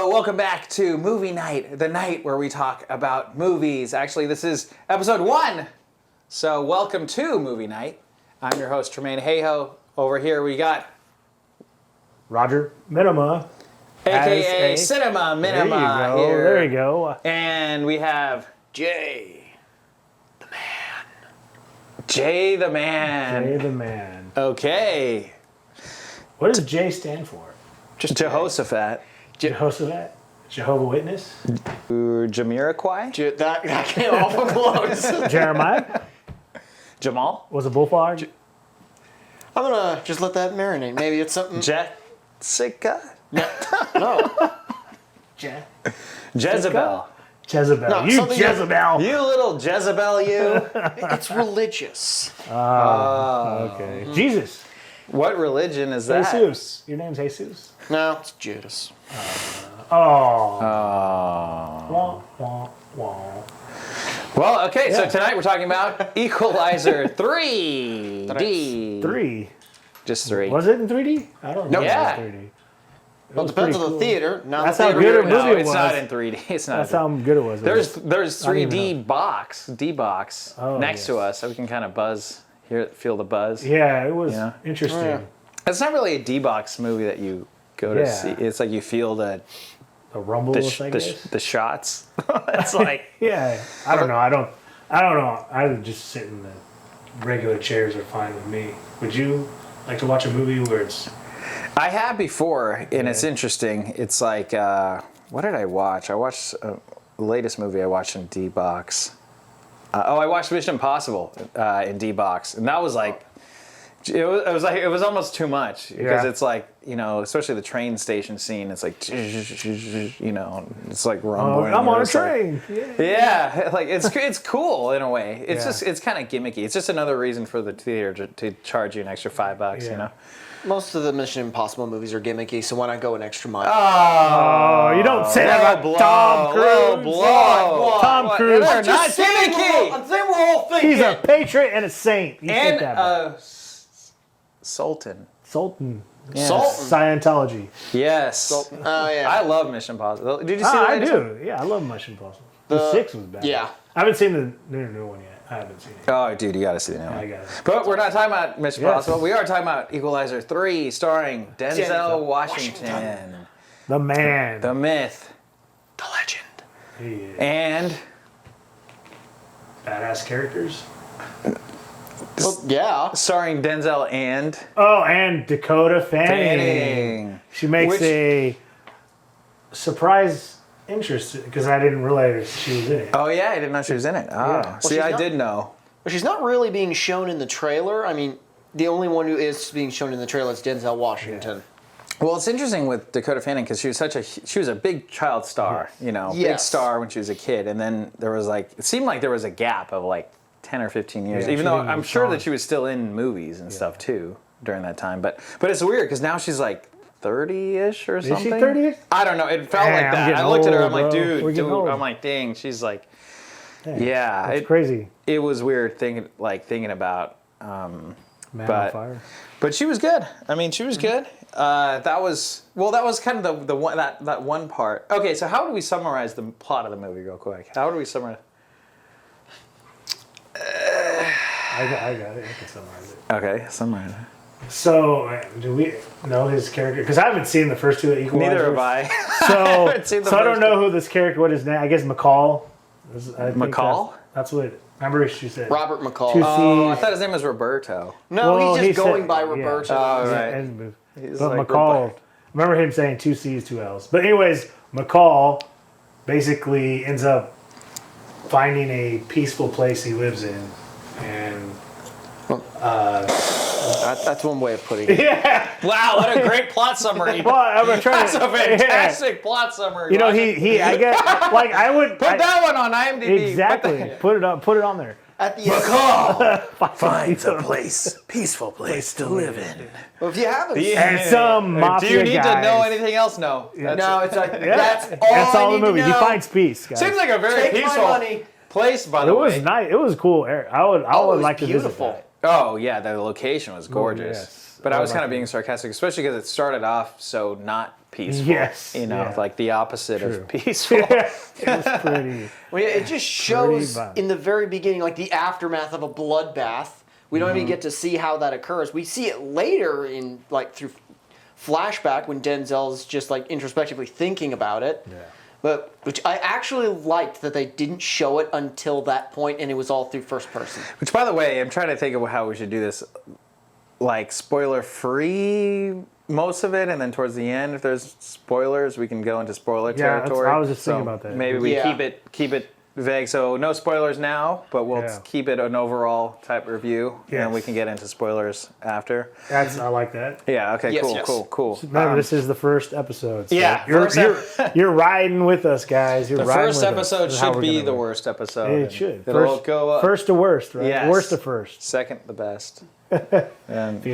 So, welcome back to Movie Night, the night where we talk about movies. Actually, this is episode 1. So, welcome to Movie Night. I'm your host, Tremain Hayhoe. Over here we got Roger Minnema, a.k.a. Cinema Minnema here. There you go. And we have Jay the Man. Jay the Man. Jay the Man. Okay. What does J stand for? Just Jehoshaphat. Jehoshaphat? Jehovah Witness? Jamiroquai? That came awful close. Jeremiah? Jamal? Was a bullfrog? I'm gonna just let that marinate. Maybe it's something. Jessica? No. Jezebel. Jezebel. No, you something Jezebel. You little Jezebel, you. It's religious. Okay. Jesus. What religion is that? Jesus. Your name's Jesus? No, it's Judas. Oh. Oh. Wah, wah, wah. Well, okay, so Yeah. tonight we're talking about Equalizer 3D. 3. Just 3. Was it in 3D? I don't know. Yeah. If it was 3D. Well, it depends on the theater. Not That's the how theater good we're a in. movie No, it it's was. not in 3D. It's not. That's how good it was. There's I don't even 3D box, D-box, Oh, next to yes. us, so we can kind of buzz, feel the buzz. Yeah, it was Yeah. interesting. Yeah. It's not really a D-box movie that you go to Yeah. see. It's like you feel the A rumble, I guess. the shots. It's like Yeah, I don't know. I don't know. I would just sit in the regular chairs are fine with me. Would you like to watch a movie where it's? I have before, and it's interesting. It's like, what did I watch? I watched the latest movie I watched in D-box. I watched Mission Impossible in D-box, and that was like, it was almost too much because it's like, especially the train station scene. It's like, it's like rumbling. I'm on a It's like- train. Yeah, like it's cool in a way. It's Yeah. just it's kind of gimmicky. It's just another reason for the theater to charge you an extra $5. Yeah. Most of the Mission Impossible movies are gimmicky, so why not go an extra mile? Oh, you don't say that about Tom Cruise. Tom Cruise. They're not I'm saying gimmicky. we're all thinking. He's a patriot and a saint. You And said that. Sultan. Sultan. Yes. Sultan. Scientology. Yes. Oh yeah. I love Mission Impossible. Did you see the I latest one? do. Yeah, I love Mission Impossible. The 6 was bad. Yeah. I haven't seen the new one yet. I haven't seen it. Oh, dude, you got to see the new one. I got it. But we're not talking about Mission Yes. Impossible. We are talking about Equalizer 3, starring Denzel Washington, The man. the myth, The legend. He is. and Badass characters. Well, yeah. starring Denzel and Oh, and Dakota Fanning. Fanning. She makes Which- a surprise interest because I didn't realize she was in it. Oh yeah, I didn't know she was in it. Oh, Yeah. see, Well, I she's did know. But she's not really being shown in the trailer. I mean, the only one who is being shown in the trailer is Denzel Washington. Well, it's interesting with Dakota Fanning because she was a big child star, big Yes. star when she was a kid, and then there was it seemed like there was a gap of like 10 or 15 years, Yeah, even she though didn't I'm even sure song. that she was still in movies and stuff too during that time. But it's weird because now she's like 30-ish or something. Is she 30? I don't know. It felt Man, like I'm that. getting I looked at her. old, I'm like, bro. dude. We're getting old. I'm like, dang. She's like, Yeah, it's it- crazy. It was weird thinking about. Man but- on fire. But she was good. I mean, she was good. That was kind of the one that one part. Okay, so how do we summarize the plot of the movie real quick? How do we summarize? I got it. I can summarize it. Okay, summarize it. So, do we know his character? Because I haven't seen the first two Equalizers. Neither have I. So, haven't seen the so I don't first know who this character. What his name? I guess McCall. I think McCall? That's what. Remember she said. Robert McCall. Two Oh, I C's. thought his name was Roberto. No, Well, he's he just going said- by yeah. Roberto. Oh, Yeah, right. and- He's But like McCall, Roberto. remember him saying 2 C's, 2 L's. But anyways, McCall basically ends up finding a peaceful place he lives in, and That's one way of putting it. yeah. Wow, what a great plot summary. Well, I'm trying That's to. a fantastic plot summary. You know, Roger. he. I get like I would Put that one on IMDb. exactly. Put it on there. At the end. Finds a place, peaceful place to live in. Well, if you haven't, And some mafia Do you need guys. to know anything else? No. That's no, it's like Yeah. that's all. That's all I the need movie. To He know. finds peace, guys. Seems like a very Take my peaceful money. place, by it the was way. nice. It was cool. I would was like to visit beautiful. that. Oh yeah, the location was gorgeous. yes. But I Oh, was my kind of being sarcastic, especially because it started off so not peaceful. Yes, You know, yeah. like the opposite True. of peaceful. It was pretty. Well, yeah, it just shows violent. in the very beginning, like the aftermath of a bloodbath. We don't even get to see how that occurs. We see it later in like through flashback when Denzel's just like introspectively thinking about it. Yeah. But which I actually liked that they didn't show it until that point, and it was all through first person. Which, by the way, I'm trying to think of how we should do this. Like, spoiler-free most of it, and then towards the end, if there's spoilers, we can go into spoiler territory. I was just thinking about that. Maybe we Yeah. keep it vague. So no spoilers now, but we'll Yeah. keep it an overall type review, and then we Yes. can get into spoilers after. I like that. Yeah. Okay. Yes, cool. yes. Cool. Remember, this is the first episode. So yeah, you're, first you're riding with us, guys. You're the riding first with us. episode This is how should we're be gonna the do it. worst episode. It should. It'll go up. First to worst, right? Yes. Worst to first. Second the best. And If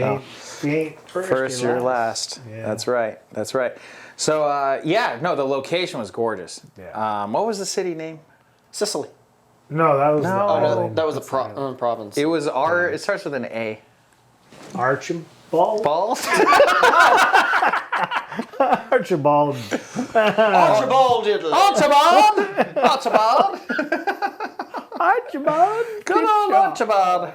you ain't first, you're last. Yeah. That's right. That's right. So the location was gorgeous. Yeah. What was the city name? Sicily. No, that was No. the Oh, no, island. that was a That's the island. province. It was It starts with an A. Archibald. Balls. Archibald. Archibald Italy. Archibald. Archibald. Archibald. Good old job. Archibald.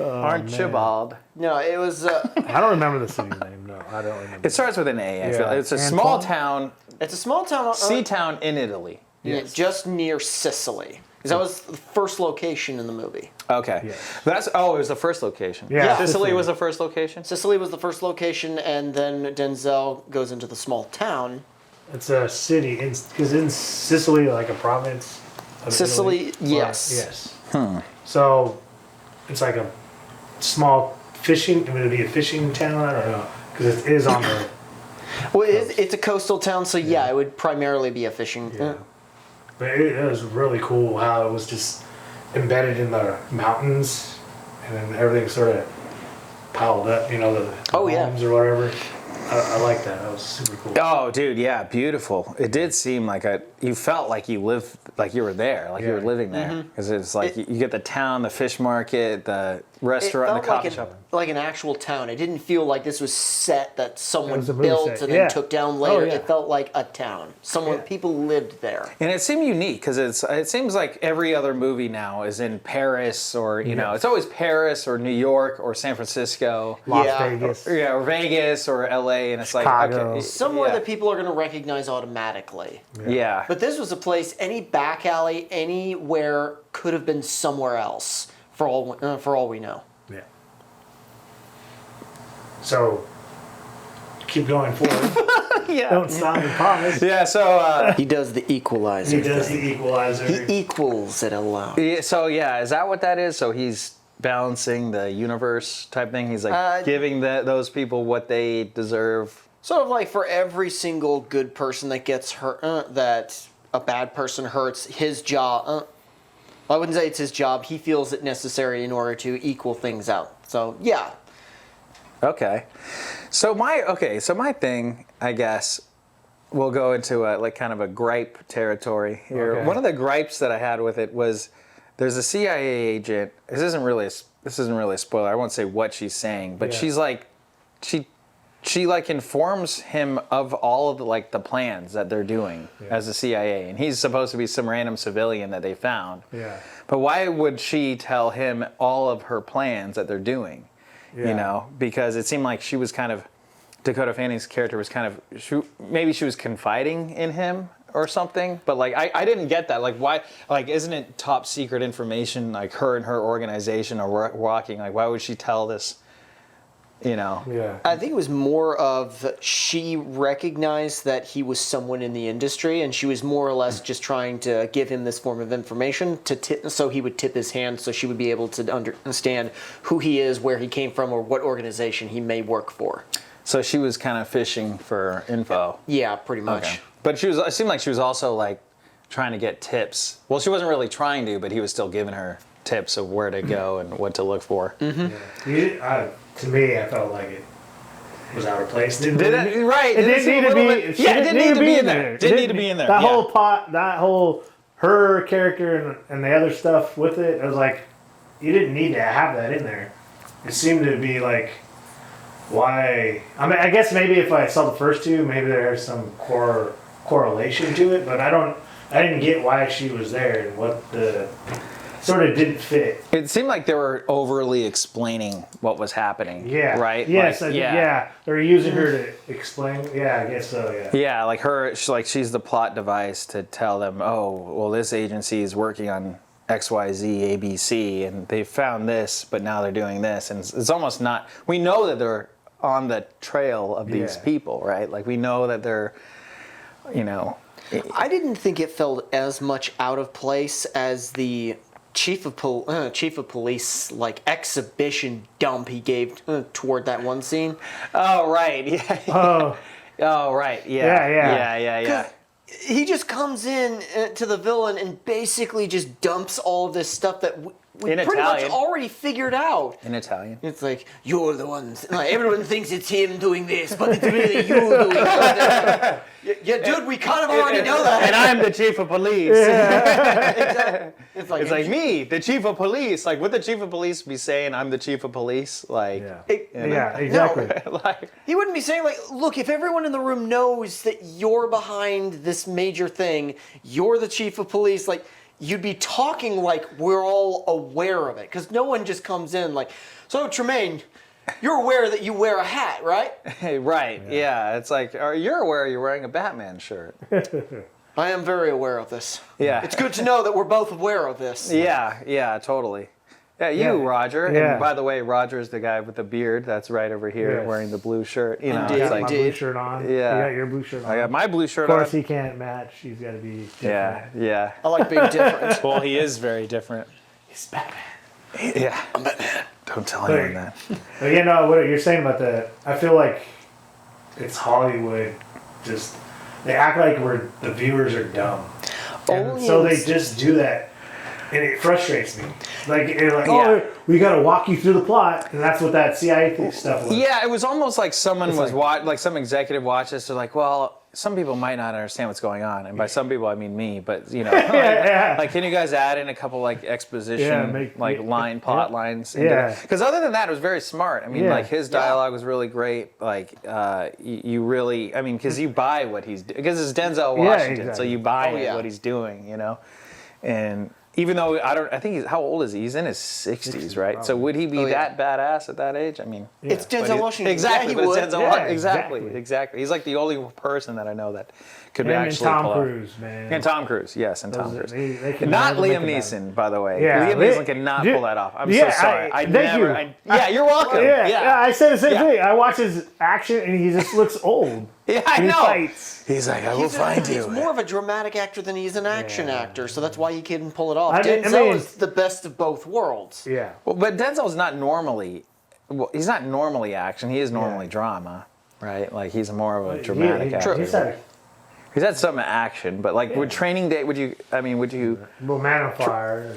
Oh, Archibald. No, it was. I don't remember the city's name. No, I don't remember. It starts with an A. I Yeah. feel it's a Antoine? small town, It's a small town. sea town in Italy. Yes. Just near Sicily. Because that was the first location in the movie. Okay. Yes. It was the first location. Yeah. Sicily was the first location. Sicily was the first location, and then Denzel goes into the small town. It's a city. Because in Sicily, like a province. Of Sicily, Italy? yes. Yes. So it's like a small fishing. Would it be a fishing town? I don't know. Because it is on the. Well, it's a coastal town, so yeah, it would primarily be a fishing. Yeah. But it was really cool how it was just embedded in the mountains, and then everything sort of piled up. You know, the Oh, yeah. homes or whatever. I like that. That was super cool. Oh, dude, yeah, beautiful. It did seem like you felt like you lived, like you were there, like you were Yeah. living there. Because it's like you get the town, the fish market, the restaurant, the coffee shop. Like an actual town. It didn't feel like this was set that someone was a movie built set, and yeah. then took down later. yeah. It felt like a town. People lived there. And it seemed unique because it seems like every other movie now is in Paris or, you know, it's always Paris or New York or San Francisco. Las Yeah. Vegas. Yeah, or Vegas or LA. And it's Chicago. like, okay. Somewhere yeah. that people are going to recognize automatically. Yeah. But this was a place, any back alley, anywhere could have been somewhere else, for all we know. Yeah. So keep going forward. yeah. Don't stop and pause. Yeah, so He does the equalizer He does thing. the equalizer. He equals it alone. is that what that is? So he's balancing the universe type thing. He's like Uh, giving those people what they deserve. Sort of like for every single good person that gets hurt, that a bad person hurts, his job. I wouldn't say it's his job. He feels it necessary in order to equal things out. So yeah, Okay. So my thing, I guess, we'll go into like kind of a gripe territory here. Okay. One of the gripes that I had with it was there's a CIA agent. This isn't really a spoiler. I won't say what she's saying, but Yeah. she's like she like informs him of all of the plans that they're doing as the CIA, and he's supposed to be some random civilian that they found. Yeah. But why would she tell him all of her plans that they're doing? Yeah. You know, because it seemed like she was kind of, Dakota Fanning's character was kind of, maybe she was confiding in him or something. But like, I didn't get that. Like, why? Like, isn't it top secret information? Like, her and her organization are walking. Like, why would she tell this? You know. Yeah. I think it was more of she recognized that he was someone in the industry, and she was more or less just trying to give him this form of information so he would tip his hand, so she would be able to understand who he is, where he came from, or what organization he may work for. So she was kind of fishing for info. Yeah, pretty much. Okay. But it seemed like she was also like trying to get tips. Well, she wasn't really trying to, but he was still giving her tips of where to go and what to look for. Yeah. To me, I felt like it was out of place. Right. It didn't need to be. Yeah, it didn't need to be in there. Didn't need to be in there. That yeah. whole plot, that whole her character and the other stuff with it, I was like, you didn't need to have that in there. It seemed to be like why. I mean, I guess maybe if I saw the first two, maybe there's some correlation to it, but I didn't get why she was there and what the sort of didn't fit. It seemed like they were overly explaining what was happening. Yeah. Right? Yes. Like, yeah. They're using her to explain. Yeah, I guess so. Yeah. Yeah, like she's the plot device to tell them, oh, well, this agency is working on XYZ, ABC, and they found this, but now they're doing this. And it's almost not, we know that they're on the trail of these people, right? Like, we know that they're, you know. I didn't think it felt as much out of place as the chief of police like exhibition dump he gave toward that one scene. Oh, right. Yeah. Oh, right. Yeah. He just comes in to the villain and basically just dumps all of this stuff that we pretty much already figured out. In Italian. It's like, you're the ones. Like, everyone thinks it's him doing this, but it's really you doing that. Yeah, dude, we kind of already know that. And I'm the chief of police. It's like me, the chief of police. Like, would the chief of police be saying, I'm the chief of police? Like, exactly. No, he wouldn't be saying, like, look, if everyone in the room knows that you're behind this major thing, you're the chief of police, like, you'd be talking like we're all aware of it. Because no one just comes in like, so Tremain, you're aware that you wear a hat, right? Right, yeah. It's like, you're aware you're wearing a Batman shirt. I am very aware of this. Yeah. It's good to know that we're both aware of this. Yeah, totally. Yeah, Roger. Yeah. And by the way, Roger is the guy with the beard that's right over here wearing the blue shirt. You know, Indeed. it's I got like, my blue shirt on. Yeah. You got your blue shirt on. I got my blue shirt on. Of course, he can't match. He's got to be different. Yeah. I like being different. Well, he is very different. He's Batman. Yeah. I'm Batman. Don't tell anyone that. But you know what you're saying about that? I feel like it's Hollywood. Just they act like the viewers are dumb, and so they just do that, and it frustrates me. Like, we got to walk you through the plot, and that's what that CIA stuff was. Yeah, it was almost like someone was like some executive watched this. They're like, well, some people might not understand what's going on, and by some people I mean me. But you know, like, can you guys add in a couple like exposition, plot lines? Yeah. Because other than that, it was very smart. I mean, like his dialogue was really great. Like, you really, I mean, because you buy what he's because it's Denzel Washington, so you buy what he's doing. You know, and. Even though I think how old is he? He's in his 60s, right? Probably. So would he be that badass at that age? I mean, it's Denzel Washington. Exactly, yeah, he would. Exactly. He's like the only person that I know that could actually Tom pull Cruise, off. man. And Tom Cruise, yes, and Tom Cruise. They can not Liam Neeson, by the way. Yeah, Liam Neeson cannot pull that off. I'm so sorry. You're welcome. Yeah, I said the same thing. I watch his action, and he just looks old. Yeah, I know. Fights. He's like, I will find you. He's more of a dramatic actor than he's an action actor, so that's why he can pull it off. Denzel is the best of both worlds. Yeah. Well, but Denzel's not normally. Well, he's not normally action. He is normally drama, right? Like he's more of a dramatic actor. He's had some action, but like with Training Day, would you? Well, Man on Fire.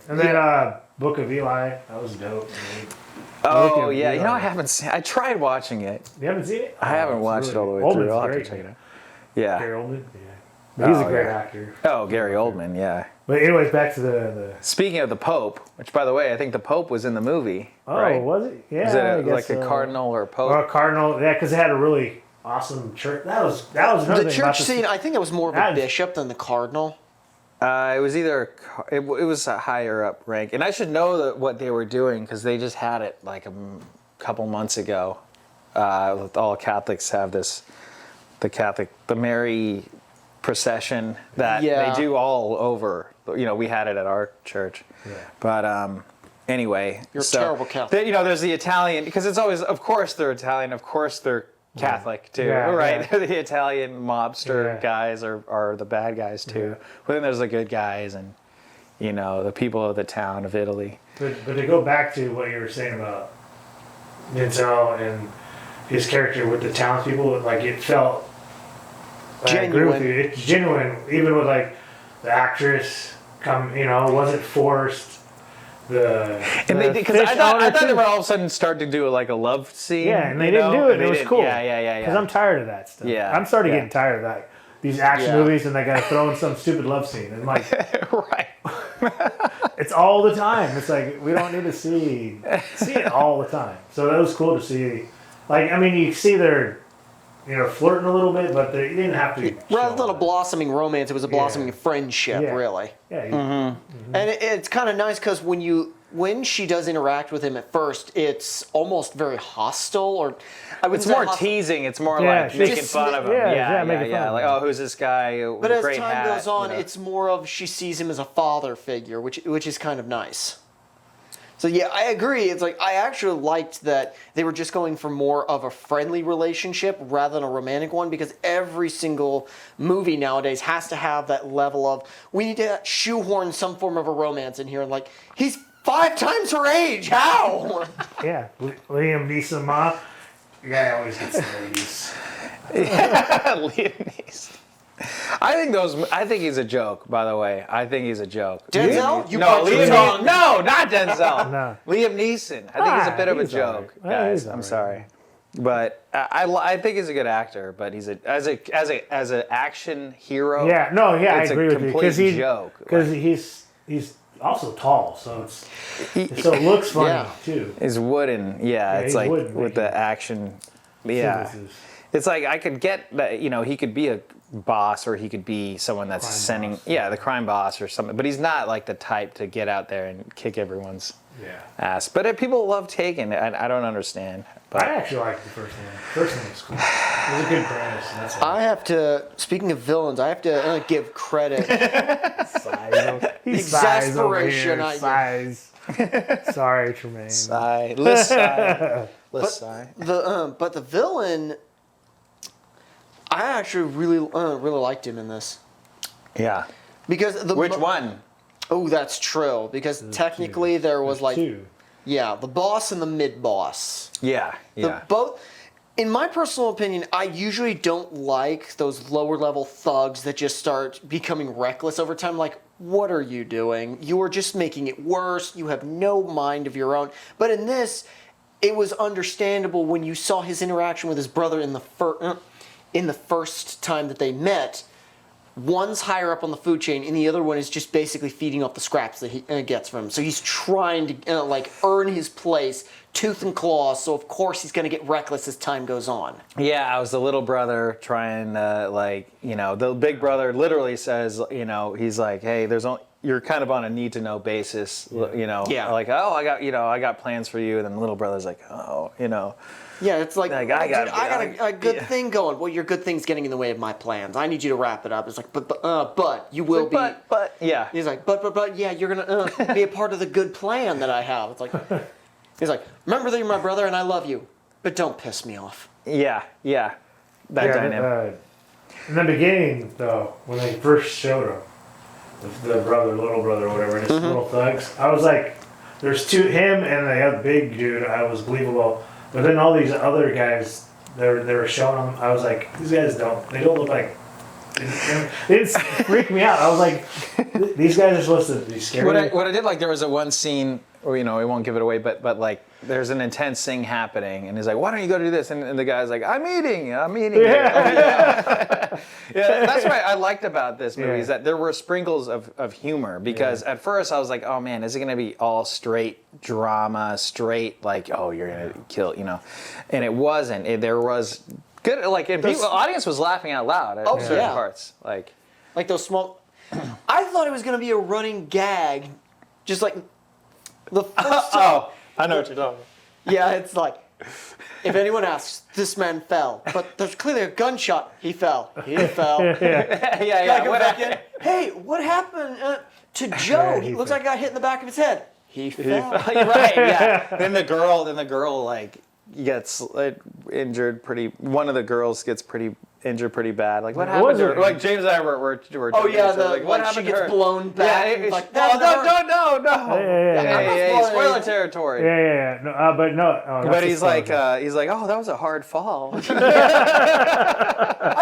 And then Book of Eli. That was dope. Oh yeah, you know I haven't seen. I tried watching it. You haven't seen it? I haven't watched it all the way through. I'll have to check it out. Yeah. Gary Oldman. Yeah. But he's a great actor. Oh, Gary Oldman. Yeah. But anyways, back to the. Speaking of the Pope, which by the way, I think the Pope was in the movie. Oh, right? Was it? Yeah. Was it like a cardinal or a pope? Or a cardinal? Yeah, because it had a really awesome church. That was another the thing church scene. I think it was more of a bishop than the cardinal. It was either it was a higher up rank, and I should know what they were doing because they just had it like a couple months ago. All Catholics have this, the Mary procession that they do all over. You know, we had it at our church, but anyway, you're a terrible Catholic. There's the Italian because it's always, of course they're Italian, of course they're Catholic too, right? Yeah. The Italian mobster guys are the bad guys too. But then there's the good guys and, the people of the town of Italy. But to go back to what you were saying about Denzel and his character with the townspeople, like it felt genuine. I agree with you. It's genuine, even with like the actress it wasn't forced. Because I thought they were all of a sudden start to do like a love scene. Yeah, and they didn't do it. It was cool. Yeah. Because I'm tired of that stuff. Yeah, I'm starting getting tired of that. These action movies, and they got to throw in some stupid love scene, and like, right. It's all the time. It's like we don't need to see it all the time. So that was cool to see Like, I mean, you see they're, flirting a little bit, but they didn't have to. Rather than a blossoming romance, it was a blossoming friendship, Yeah. really. Yeah. And it's kind of nice because when she does interact with him at first, it's almost very hostile, or I would It's say more hostile. teasing. It's more Yeah, like she's making just- fun of him. yeah, making fun of Like, him. oh, who's this guy? With But a as great time hat, goes on, you know? it's more of she sees him as a father figure, which is kind of nice. So yeah, I agree. It's like I actually liked that they were just going for more of a friendly relationship rather than a romantic one, because every single movie nowadays has to have that level of we need to shoehorn some form of a romance in here. And like, he's 5 times her age. How? Yeah. Liam Neeson, Ma. The guy always gets the ladies. Liam Neeson. I think he's a joke, by the way. I think he's a joke. Denzel? You No, got Liam wrong. No, not Denzel. No. Liam Neeson. I think he's a bit of a he's all joke, right. guys. He's all I'm right. sorry, but I think he's a good actor. But he's as an action hero. Yeah, no, yeah, I It's a agree with you. complete joke. Because he's also tall, so it looks funny, Yeah. too. It's wooden. Yeah, it's he's like wooden, with the action. Yeah. Synthesis. It's like I could get that, he could be a boss or he could be someone that's sending, boss. the crime boss or something. But he's not like the type to get out there and kick everyone's Yeah. ass. But people love Taken. I don't understand. But I actually liked the first one. First one was cool. It was a good premise, and that's all. I have to. Speaking of villains, I have to give credit. Exasperation, Size. Sorry, Tremain. sigh, let's sigh, let's sigh. But the villain, I actually really liked him in this, Yeah. because Which one? Oh, that's true. Because technically there was like Two. the boss and the mid boss. Yeah. Yeah. Both. In my personal opinion, I usually don't like those lower level thugs that just start becoming reckless over time. Like, what are you doing? You are just making it worse. You have no mind of your own. But in this, it was understandable when you saw his interaction with his brother in the first time that they met. One's higher up on the food chain, and the other one is just basically feeding off the scraps that he gets from him. So he's trying to earn his place, tooth and claw. So of course he's going to get reckless as time goes on. Yeah, I was the little brother trying to the big brother literally says, he's like, hey, you're kind of on a need to know basis, Yeah. like, oh, I got plans for you, and then the little brother's like, oh, Yeah, it's like, Like, dude, I got a good thing going. Well, your good thing's getting in the way of my plans. I need you to wrap it up. It's like, but you will be. But yeah. He's like, but yeah, you're gonna be a part of the good plan that I have. It's like, he's like, remember that you're my brother and I love you, but don't piss me off. Yeah. That dynamic. In the beginning, though, when they first showed him, the little brother, whatever, and his little thugs, I was like, there's him and the other big dude, I was believable. But then all these other guys, they were showing them, I was like, these guys they don't look like, they didn't freak me out. I was like, these guys are supposed to be scary. What I did like, there was a one scene, or we won't give it away, but like there's an intense thing happening, and he's like, why don't you go do this? And the guy's like, I'm eating. Yeah, that's what I liked about this movie, is that there were sprinkles of humor, because at first I was like, oh man, is it going to be all straight drama, straight like, oh, you're going to kill, and it wasn't. There was good, and the audience was laughing out loud at certain parts. Like those small. I thought it was gonna be a running gag, just like the first time. oh, I know what you're talking about. Yeah, it's like, if anyone asks, this man fell, but there's clearly a gunshot. He fell. He fell. Yeah. Go back in. Hey, what happened to Joe? He looks like he got hit in the back of his head. He fell. Right, yeah. Then the girl like gets injured pretty. One of the girls gets injured pretty bad. Like, what happened to her? Like, James and I were Oh yeah, like, what she happened to gets her? blown back. Yeah, Like, no. Yeah. Hey, spoiler territory. Yeah. No, but no. Oh, But he's like, oh, that was a hard fall. I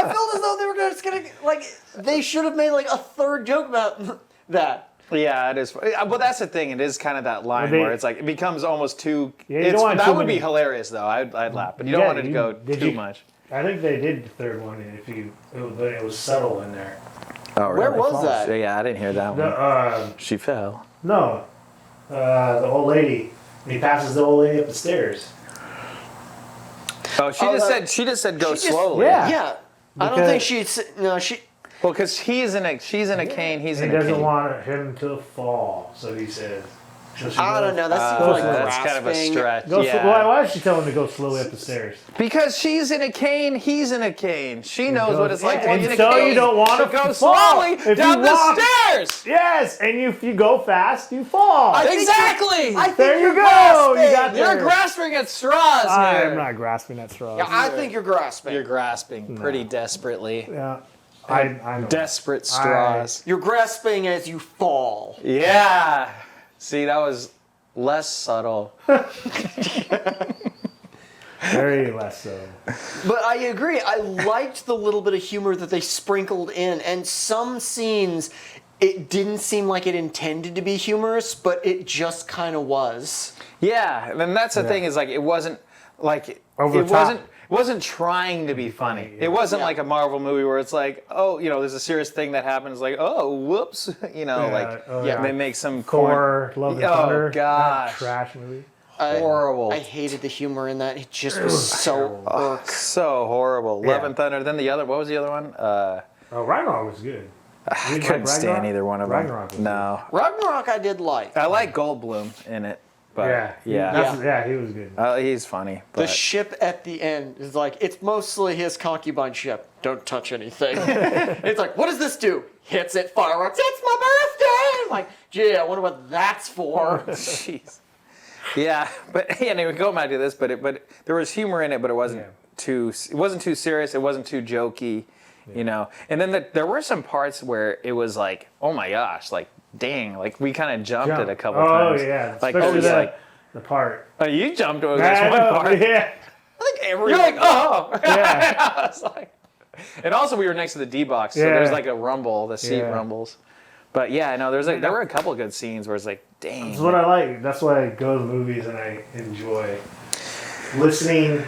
felt as though they were just gonna they should have made like a third joke about that. Yeah, it is. But that's the thing. It is kind of that line where it's like it becomes almost too. Yeah, you don't want that too would be many. hilarious though. I'd laugh, but you don't want it to go too much. I think they did the third one, but it was subtle in there. Oh, really? Where was that? Yeah, I didn't hear that one. She fell. No, the old lady. When he passes the old lady up the stairs. Oh, she just said go slowly. Yeah. Yeah. I don't think she's no she. Well, because she's in a cane, he's in a cane. He doesn't want him to fall, so he says. So I don't know. That seems like that's kind of a stretch. Why did she tell him to go slowly up the stairs? Because she's in a cane, he's in a cane. She knows what it's like to be in a so cane. you don't want to go fall. slowly If down you the walk- stairs. Yes, and if you go fast, you fall. Exactly. There you go. You got You're there. grasping at straws I'm here. not grasping at straws. Yeah, I think you're grasping. You're grasping pretty desperately. Yeah, I know. Desperate straws. You're grasping as you fall. Yeah. See, that was less subtle. Very less so. But I agree. I liked the little bit of humor that they sprinkled in, and some scenes, it didn't seem like it intended to be humorous, but it just kind of was. Yeah, and that's the thing is like it wasn't like Over the it top. wasn't trying to be funny. It wasn't like a Marvel movie where it's like, oh, there's a serious thing that happens, like, oh, whoops, they make some Thor, Love and Thunder. Oh God, trash movie. horrible. I hated the humor in that. It just was so So horrible. Yeah. Love and Thunder. Then what was the other one? Ragnarok was good. I couldn't stand either one of them. Ragnarok was No, Ragnarok I did like. I like Goldblum in it, but he was good. he's funny. The But ship at the end is like, it's mostly his concubine ship. Don't touch anything. It's like, what does this do? Hits it, fireworks. It's my birthday! I'm like, gee, I wonder what that's for. jeez. Yeah, but anyway, going back to this, but there was humor in it, but it wasn't too serious. It wasn't too jokey, And then there were some parts where it was like, oh my gosh, like dang, like we kind of jumped it a couple times. Oh yeah, like especially the part. oh, you jumped over this one part. Yeah, I think everyone. You're like, oh, yeah. I was like, and also we were next to the D box, so there's like a rumble, the seat rumbles. But yeah, no, there were a couple of good scenes where it's like, dang. That's what I like. That's why I go to the movies and I enjoy listening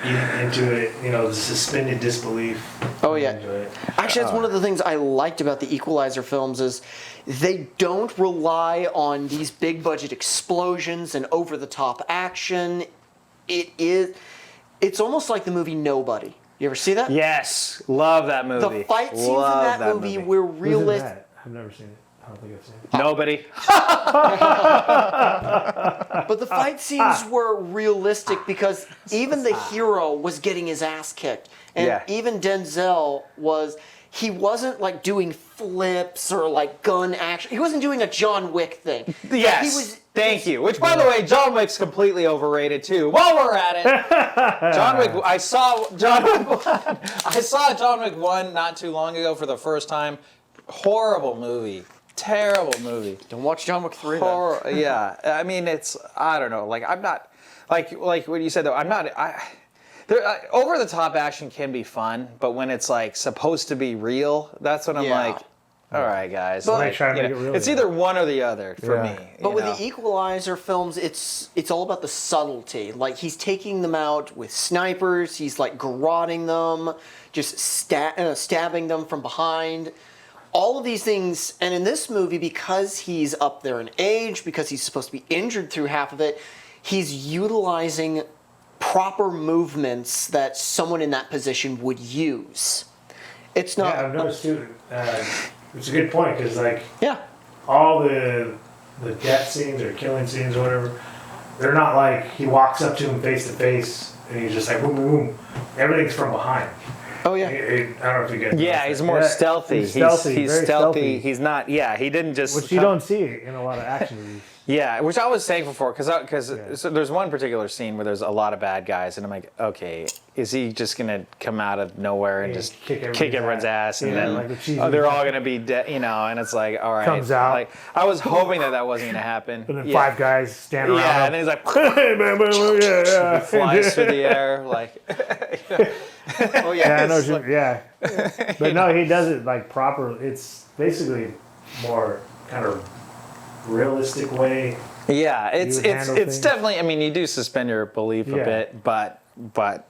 into it. The suspended disbelief. Oh yeah. I enjoy it. Actually, that's one of the things I liked about the Equalizer films is they don't rely on these big budget explosions and over the top action. It's almost like the movie Nobody. You ever see that? Yes, love that movie. The fight scenes Love in that movie were Who's in realistic. that? I've never seen it. I don't think I've seen it. Nobody. But the fight scenes were realistic because even the hero was getting his ass kicked. And even Denzel he wasn't like doing flips or like gun action. He wasn't doing a John Wick thing. Yes. Thank you. Which, by the way, John Wick's completely overrated too. While we're at it, John Wick. I saw John Wick 1 not too long ago for the first time. Horrible movie. Terrible movie. Don't watch John Wick 3 Yeah. I mean, I don't know. Like, I'm not, like what you said though, I'm not, over the top action can be fun, but when it's like supposed to be real, that's when I'm like, all right, guys. But try to make it real, it's either one or the other for me. But with the Equalizer films, it's all about the subtlety. Like he's taking them out with snipers. He's like garroting them, just stabbing them from behind. All of these things, and in this movie, because he's up there in age, because he's supposed to be injured through half of it, he's utilizing proper movements that someone in that position would use. It's not. Yeah, I've noticed too. It's a good point because all the death scenes or killing scenes or whatever, they're not like he walks up to him face to face and he's just like boom boom boom. Everything's from behind. Oh yeah. I don't know if you get. Yeah, he's more stealthy. He's stealthy. He's very stealthy. He's not. Yeah, he didn't just. Which you don't see in a lot of action movies. Yeah, which I was thankful for because so there's one particular scene where there's a lot of bad guys, and I'm like, okay, is he just gonna come out of nowhere and just kick everyone's ass, and then they're all gonna be dead, And it's like, all right, comes out. Like I was hoping that wasn't gonna happen. And then 5 guys stand around. Yeah, and then he's like, he flies through the air, like. Oh yeah. I know. But no, he does it like proper. It's basically more kind of realistic way. Yeah, it's things. definitely. I mean, you do suspend your belief a bit, but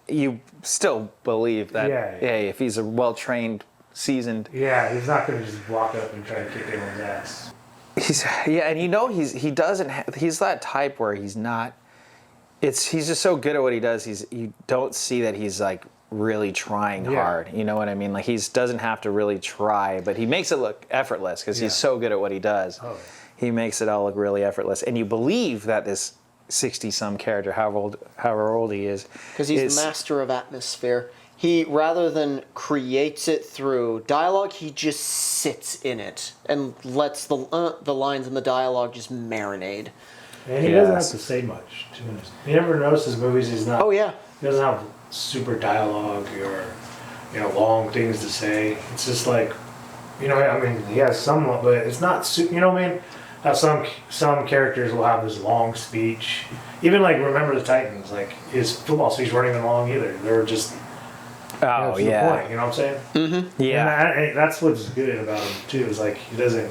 you still believe that. Hey, if he's a well-trained, seasoned. Yeah, he's not going to just walk up and try to kick everyone's ass. He's that type where he's not. he's just so good at what he does. You don't see that he's like really trying hard. You know what I mean? Like he doesn't have to really try, but he makes it look effortless because he's so good at what he does. Oh, yeah. He makes it all look really effortless, and you believe that this 60-some character, however old he is, because he's master of atmosphere. He, rather than creates it through dialogue, he just sits in it and lets the lines in the dialogue just marinate. And he doesn't have to say much. You never notice his movies. He's not. Oh yeah. He doesn't have super dialogue or long things to say. It's just like, I mean, he has some, but it's not. I mean, how some characters will have this long speech. Even like Remember the Titans, like his football speech weren't even long either. They were just. Oh the yeah. Point, you know what I'm saying? Mm-hmm. Yeah. And that's what's good about him too. Is like he doesn't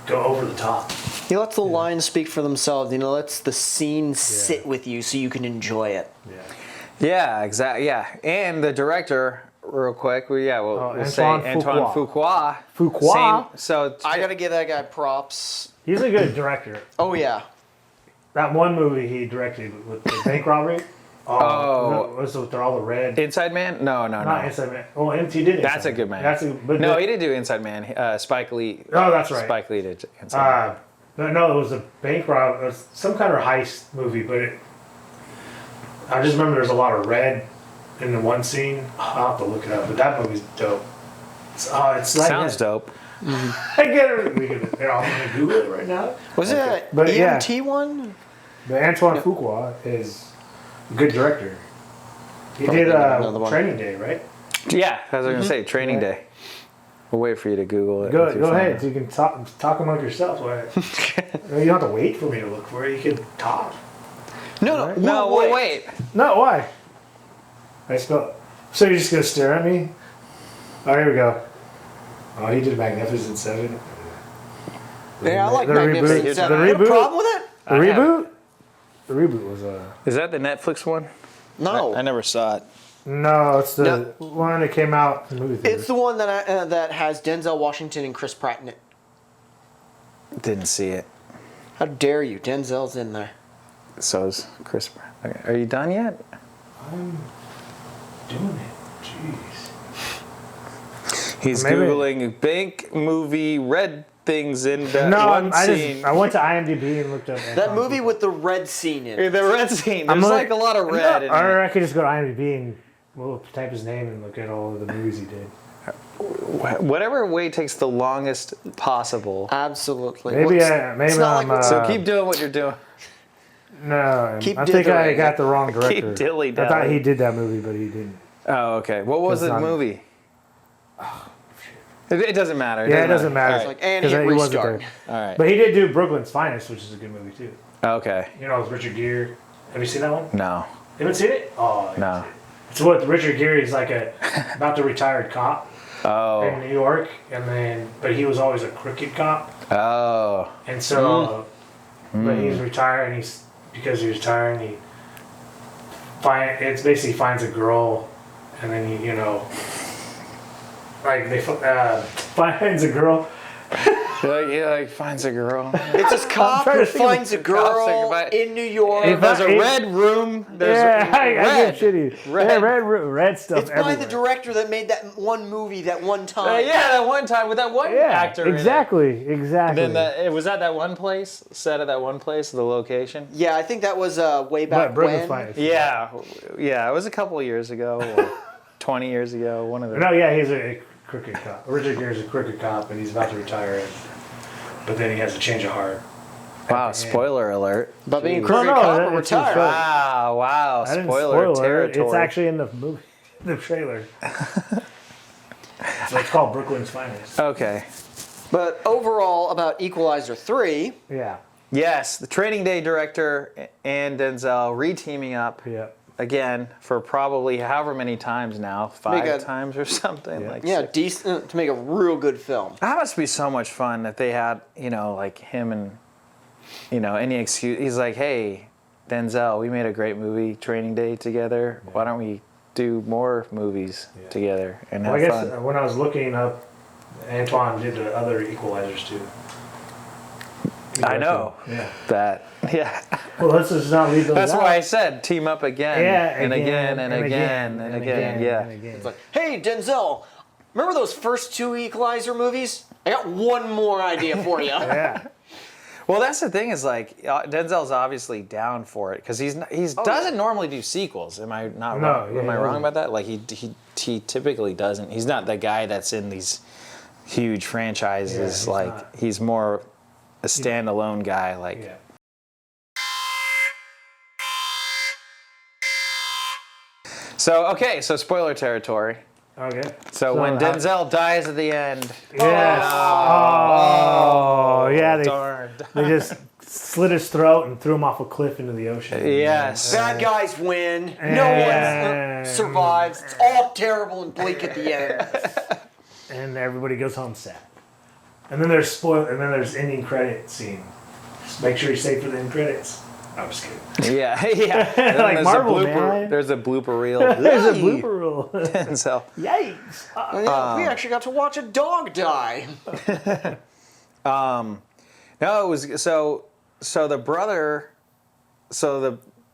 go over the top. He lets the lines speak for themselves. Lets the scene sit with you so you can enjoy it. Yeah. Yeah, exactly. Yeah, and the director, real quick. We'll say Antoine Fuqua. So I gotta give that guy props. He's a good director. Oh yeah. That one movie he directed with the bank robbery. Was it with all the red? Inside Man? No. Not Inside Man. Well, he did Inside That's a good man. He didn't do Inside Man. Spike Lee. Oh, that's right. Spike Lee did Inside Man. No, it was a bank robbery. It was some kind of heist movie, but I just remember there's a lot of red in the one scene. I'll have to look it up, but that movie's dope. It's like sounds dope. I get it. I'm gonna Google it right now. Was it an EMT one? The Antoine Fuqua is a good director. He did Training Day, right? Yeah, I was gonna say Training Day. We'll wait for you to Google it. Go ahead. So you can talk among yourselves. You don't have to wait for me to look for it. You can talk. No, we'll wait. No, why? So you're just gonna stare at me? Oh, here we go. Oh, he did Magnificent Seven. Yeah, I like Magnificent Seven. The You have a problem with it? The reboot? The reboot was Is that the Netflix one? No. I never saw it. No, it's the one that came out in the movie theater. It's the one that has Denzel Washington and Chris Pratt in it. Didn't see it. How dare you? Denzel's in there. So is Chris Pratt. Okay. Are you done yet? I'm doing it. Jeez. He's Googling bank movie red things in that one scene. I went to IMDb and looked up that movie with the red scene in it. The red scene. There's like a lot of red in it. Or I could just go to IMDb and type his name and look at all of the movies he did. Whatever way takes the longest possible. Absolutely. Maybe I'm... so keep doing what you're doing. No, I think I got the wrong director. Keep dilly-dallying. I thought he did that movie, but he didn't. Oh, okay. What was the movie? Oh, it doesn't matter. It doesn't matter. It's like, and he restart. All right. But he did do Brooklyn's Finest, which is a good movie, too. Okay. With Richard Gere. Have you seen that one? No. You haven't seen it? Oh, no. It's what Richard Gere is like about to retired cop in New York, but he was always a crooked cop. Oh. And so, but he's retired, and because he's retired, he basically finds a girl, and then he, finds a girl. He finds a girl. It's this cop who finds a girl in New York. There's a red room. I get shitty. Red stuff. It's by the director that made that one movie that one time. That one time with that one actor. Exactly. And then was that one place? Set at that one place, the location? Yeah, I think that was way back when. Finest. Yeah. It was a couple of years ago, or 20 years ago. One of them. No, yeah, he's a crooked cop. Richard Gere's a crooked cop, and he's about to retire. But then he has a change of heart. Wow, spoiler alert. But being a crooked cop or retired. Wow, spoiler territory. It's actually in the movie, the trailer. So it's called Brooklyn's Finest. Okay. But overall, about Equalizer 3. Yeah. Yes, the Training Day director and Denzel re-teaming up. Yeah. Again, for probably however many times now, 5 times or something. Decent to make a real good film. That must be so much fun that they had, like him and, any excuse. He's like, hey, Denzel, we made a great movie, Training Day, together. Yeah. Why don't we do more movies together and have fun? When I was looking up, Antoine did the other Equalizers too. I know. Yeah. That. Yeah. Well, let's just not leave those That's out. why I said team up again. Yeah, and again, again, and again, and again. Yeah. and again. It's like, hey, Denzel, remember those first 2 Equalizer movies? I got one more idea for you. Yeah. Well, that's the thing is like Denzel's obviously down for it because he doesn't normally do sequels. Am I not wrong? Am I wrong about that? Like he typically doesn't. He's not the guy that's in these huge franchises. He's more a standalone guy. Like. Yeah. So spoiler territory. Okay. So when Denzel dies at the end. Yes. Oh, yeah. Darn. They just slit his throat and threw him off a cliff into the ocean. Yes. Bad guys win. No one survives. It's all terrible and bleak at the end. And everybody goes home sad. And then there's ending credit scene. Just make sure you stay for the end credits. I was kidding. Yeah. And Like there's Marvel, a blooper, man. There's a blooper reel. There's a blooper rule. Denzel. Yikes. Yeah, we actually got to watch a dog die. No, it was so the brother.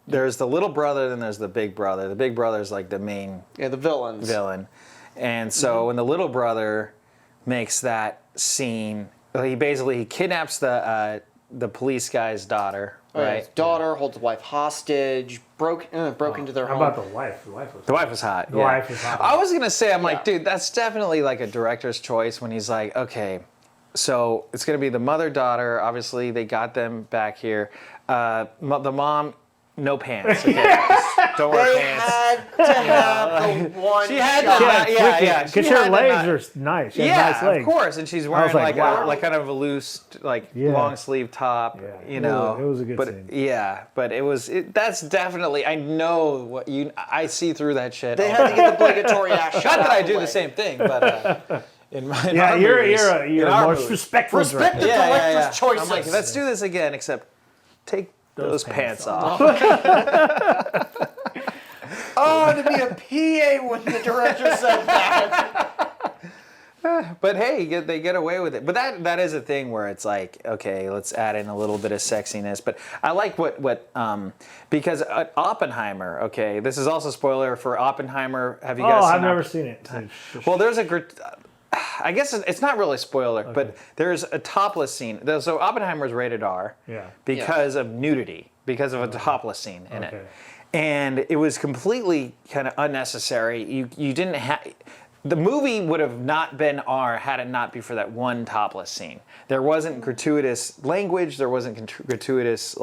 There's the little brother, then there's the big brother. The big brother is like the main Yeah, the villains. villain, and so when the little brother makes that scene, he kidnaps the police guy's daughter, right? His daughter holds the wife hostage. Broke into their How home. about the wife? The wife was The wife was hot. The yeah. wife was hot. I was gonna say, I'm like, Yeah. dude, that's definitely like a director's choice when he's like, okay, so it's gonna be the mother-daughter. Obviously, they got them back here. The mom, no pants. Okay? Don't wear They pants. had to have the one She had shot. to, yeah. Because She her had to legs not- are nice. She has Yeah, nice legs. of course, and she's wearing like, wow. like kind of a loose, long sleeve top. Yeah. You know, It was a good but scene. yeah, but that's definitely. I know what I see through that shit. They all had the to get the obligatory ass shot. Not that out I of the do way. the same thing, but in our Yeah, movies, you're in a our more movies. respectful Respect director. the director's choices. I'm like, let's do this again, except take those pants off. Oh, to be a PA when the director said that. But hey, they get away with it. But that is a thing where it's like, okay, let's add in a little bit of sexiness. But I like because Oppenheimer. Okay, this is also a spoiler for Oppenheimer. Have you guys? I've seen never seen it. Well, there's I guess it's not really a spoiler, but there's a topless scene. So Oppenheimer is rated R because of nudity, because of a topless scene in it. And it was completely kind of unnecessary. You didn't have... The movie would have not been R had it not be for that one topless scene. There wasn't gratuitous language. There wasn't gratuitous,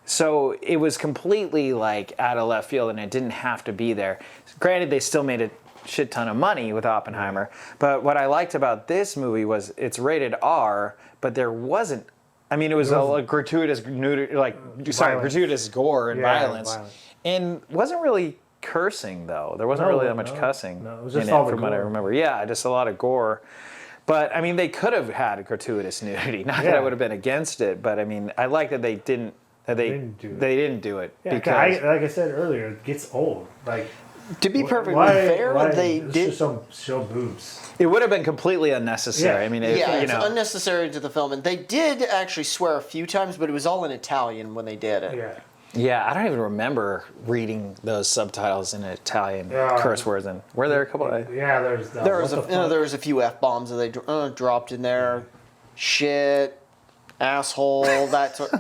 so it was completely, out of left field, and it didn't have to be there. Granted, they still made a shit ton of money with Oppenheimer, but what I liked about this movie was it's rated R, but there wasn't... I mean, it was a gratuitous gratuitous gore and violence, and wasn't really cursing though. There wasn't really that much cussing. No, it was just in all it, the from what I gore. remember. Yeah, just a lot of gore. But I mean, they could have had gratuitous nudity. Not that I would have been against it, but I mean, I like that they didn't. They didn't do it Yeah, because, like I said earlier, it gets old. To be perfectly fair, they did. Just show boobs. it would have been completely unnecessary. Yeah. I mean, It's unnecessary to the film, and they did actually swear a few times, but it was all in Italian when they did it. Yeah. Yeah, I don't even remember reading those subtitles in Italian curse words. And were there a couple? Yeah, There was a few f bombs that they dropped in there. Shit, asshole, that sort.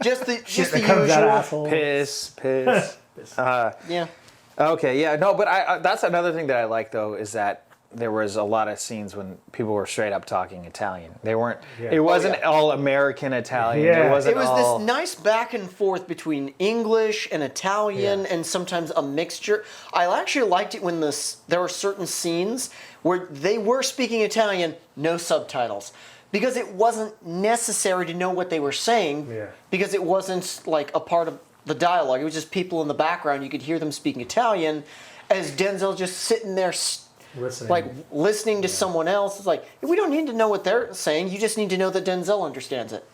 Just the comes usual. out asshole. Piss. Yeah. Okay, yeah, no, but I that's another thing that I like though is that there was a lot of scenes when people were straight up talking Italian. They weren't. Yeah. It wasn't all American Italian. Yeah. It wasn't. It was all, this nice back and forth between English and Italian, and sometimes a mixture. I actually liked it when there were certain scenes where they were speaking Italian, no subtitles, because it wasn't necessary to know what they were saying, because it wasn't like a part of the dialogue. It was just people in the background. You could hear them speaking Italian, as Denzel just sitting there. Listening to someone else. It's like, we don't need to know what they're saying. You just need to know that Denzel understands it.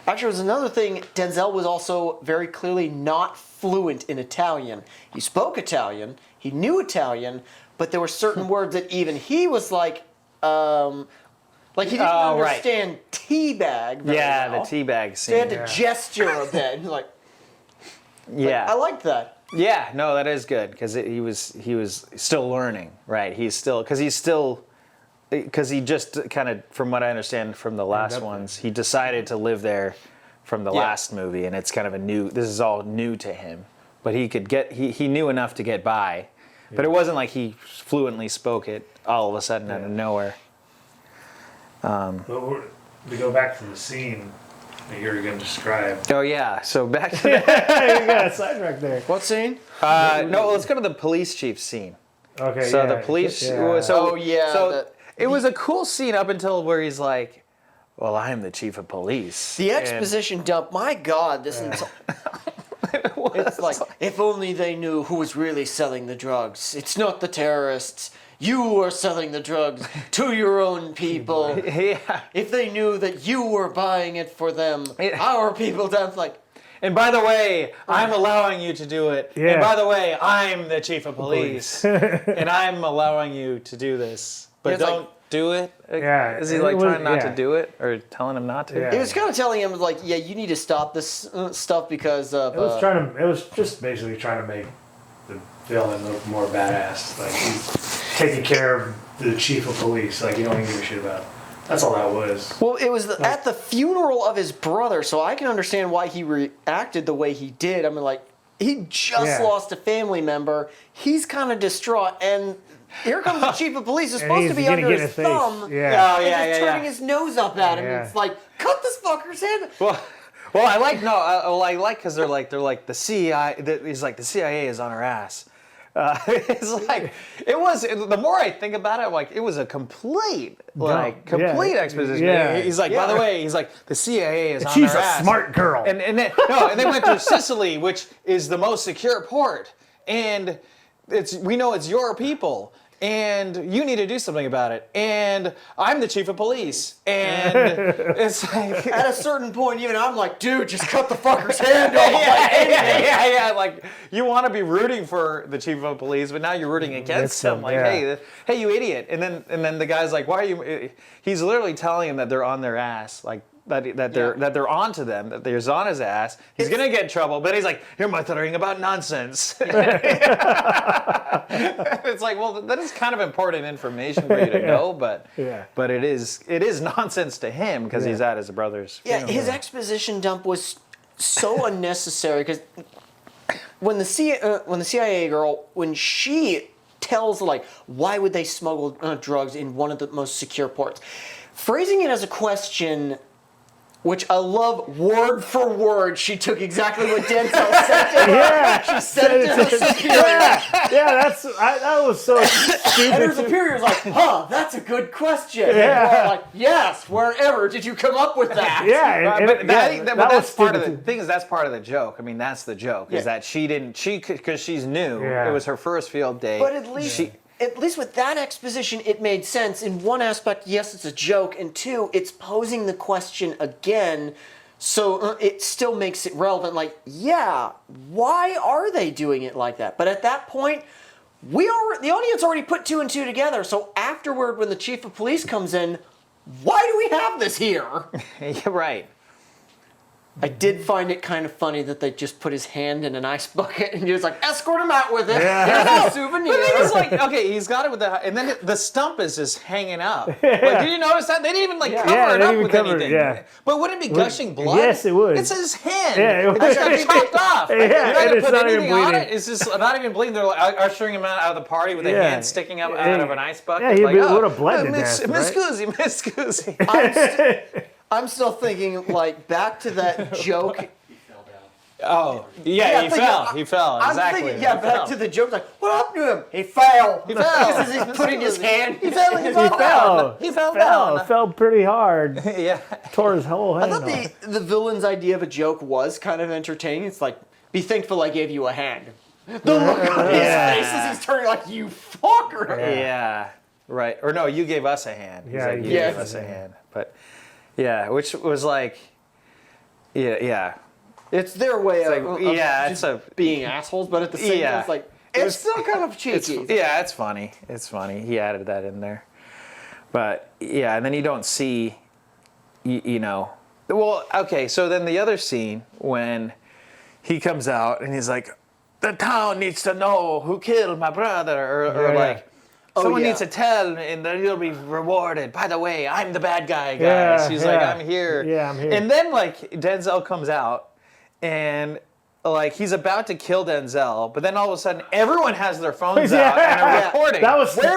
Actually, was another thing. Denzel was also very clearly not fluent in Italian. He spoke Italian. He knew Italian, but there were certain words that even he was like, Like he didn't understand teabag very Yeah, well. the teabag So he scene. had to gesture a bit. He's like, Yeah. I liked that. Yeah, no, that is good because he was still learning, right? Because he just kind of, from what I understand from the last ones, he decided to live there from the last movie, and it's kind of this is all new to him. But he knew enough to get by, but it wasn't like he fluently spoke it all of a sudden out of nowhere. But to go back to the scene that you were going to describe. Oh yeah, so back to that. You got a sidetrack there. What scene? No, let's go to the police chief scene. Okay. So yeah, the police. yeah. So So it was a cool scene up until where he's like, "Well, I'm the chief of police." The exposition dump. My God, this it's like, if only they knew who was really selling the drugs. It's not the terrorists. You are selling the drugs to your own people. Yeah. If they knew that you were buying it for them, our people don't like. And by the way, I'm allowing you to do it. Yeah. And by the way, I'm the chief of police, and I'm allowing you to do this. But It's don't like- do it. Yeah, Is he it like was- trying not yeah. to do it, or telling him not to? Yeah. It was kind of telling him like, yeah, you need to stop this stuff because of. It was just basically trying to make the villain look more badass. Like he's taking care of the chief of police. Like you don't even give a shit about him. That's all that was. Well, it was at the funeral of his brother, so I can understand why he reacted the way he did. I mean, like, he just lost a family member. He's kind of distraught, and here comes the chief of police. Who's supposed to be under his thumb. Yeah. Oh, yeah, and just yeah, turning his nose up at him. Yeah. It's like, cut this fucker's head. Well, I like because they're like the CIA. He's like the CIA is on our ass. It's like it was. The more I think about it, I'm like it was a complete exposition. Yeah. He's like, by the way, he's like the CIA is on She's our a ass. smart girl. And they went through Sicily, which is the most secure port, and we know it's your people. And you need to do something about it. And I'm the chief of police. And it's like At a certain point, even I'm like, dude, just cut the fucker's hand off. yeah. Like you want to be rooting for the chief of police, but now you're rooting against him. Like, hey, you idiot! And then the guy's like, why are you? He's literally telling him that they're on their ass, like that they're onto them, that they're on his ass. He's gonna get in trouble, but he's like, you're muttering about nonsense. It's like, well, that is kind of important information for you to know, but it is nonsense to him because he's at his brother's funeral. His exposition dump was so unnecessary because when the CIA girl, when she tells like, why would they smuggle drugs in one of the most secure ports, phrasing it as a question. Which I love word for word. She took exactly what Denzel said to her. She said it to her superior. That was so stupid. And her superior was like, that's a good question. Yeah. And we're like, yes, wherever did you come up with that? Yeah, That's part of the thing. Is that's part of the joke. I mean, that's the joke. Is that because she's new. Yeah. It was her first field day. But at least with that exposition, it made sense. In one aspect, yes, it's a joke, and two, it's posing the question again, so it still makes it relevant. Like, yeah, why are they doing it like that? But at that point, the audience already put two and two together. So afterward, when the chief of police comes in, why do we have this here? Yeah, right. I did find it kind of funny that they just put his hand in an ice bucket and he was like, escort him out with it. Yeah. Here's a souvenir. But it was like, okay, he's got it with and then the stump is just hanging up. Like, did you notice that? They didn't even cover it up with anything. Yeah. But wouldn't it be gushing blood? Yes, it would. It's his hand. Yeah, it would. It's gonna be chopped off. Yeah, You're not and gonna it's put not even anything on bleeding. it. It's just not even bleeding. They're like ushering him out of the party with a hand sticking up out of an ice bucket. Yeah, he like, would have bled to Miss death, right? Scusi. I'm still thinking, like, back to that joke. Oh, yeah, he fell. I'm Exactly. thinking, back to the joke. Like, what happened to him? He fell. He fell. He's putting his hand. He fell. He fell. He fell down. Fell pretty hard. Yeah. Tore his whole I hand thought off. the villain's idea of a joke was kind of entertaining. It's like, be thankful I gave you a hand. The look on his face as he's turning like, you fucker. Yeah. Right. Or no, you gave us a hand. He's Yeah, like, you you gave gave us a hand. But yeah, which was like, yeah. It's their way of it's just being assholes, but at the same time, it's like, it's still kind of cheeky. It's funny. It's funny. He added that in there. But yeah, and then you don't see, you know. Well, okay, so then the other scene when he comes out and he's like, the town needs to know who killed my brother, or like, someone needs to tell, and then you'll be rewarded. By the way, I'm the bad guy, guys. He's like, I'm here. Yeah, I'm here. And then like Denzel comes out, and like he's about to kill Denzel, but then all of a sudden everyone has their phones out and are recording. That was stupid.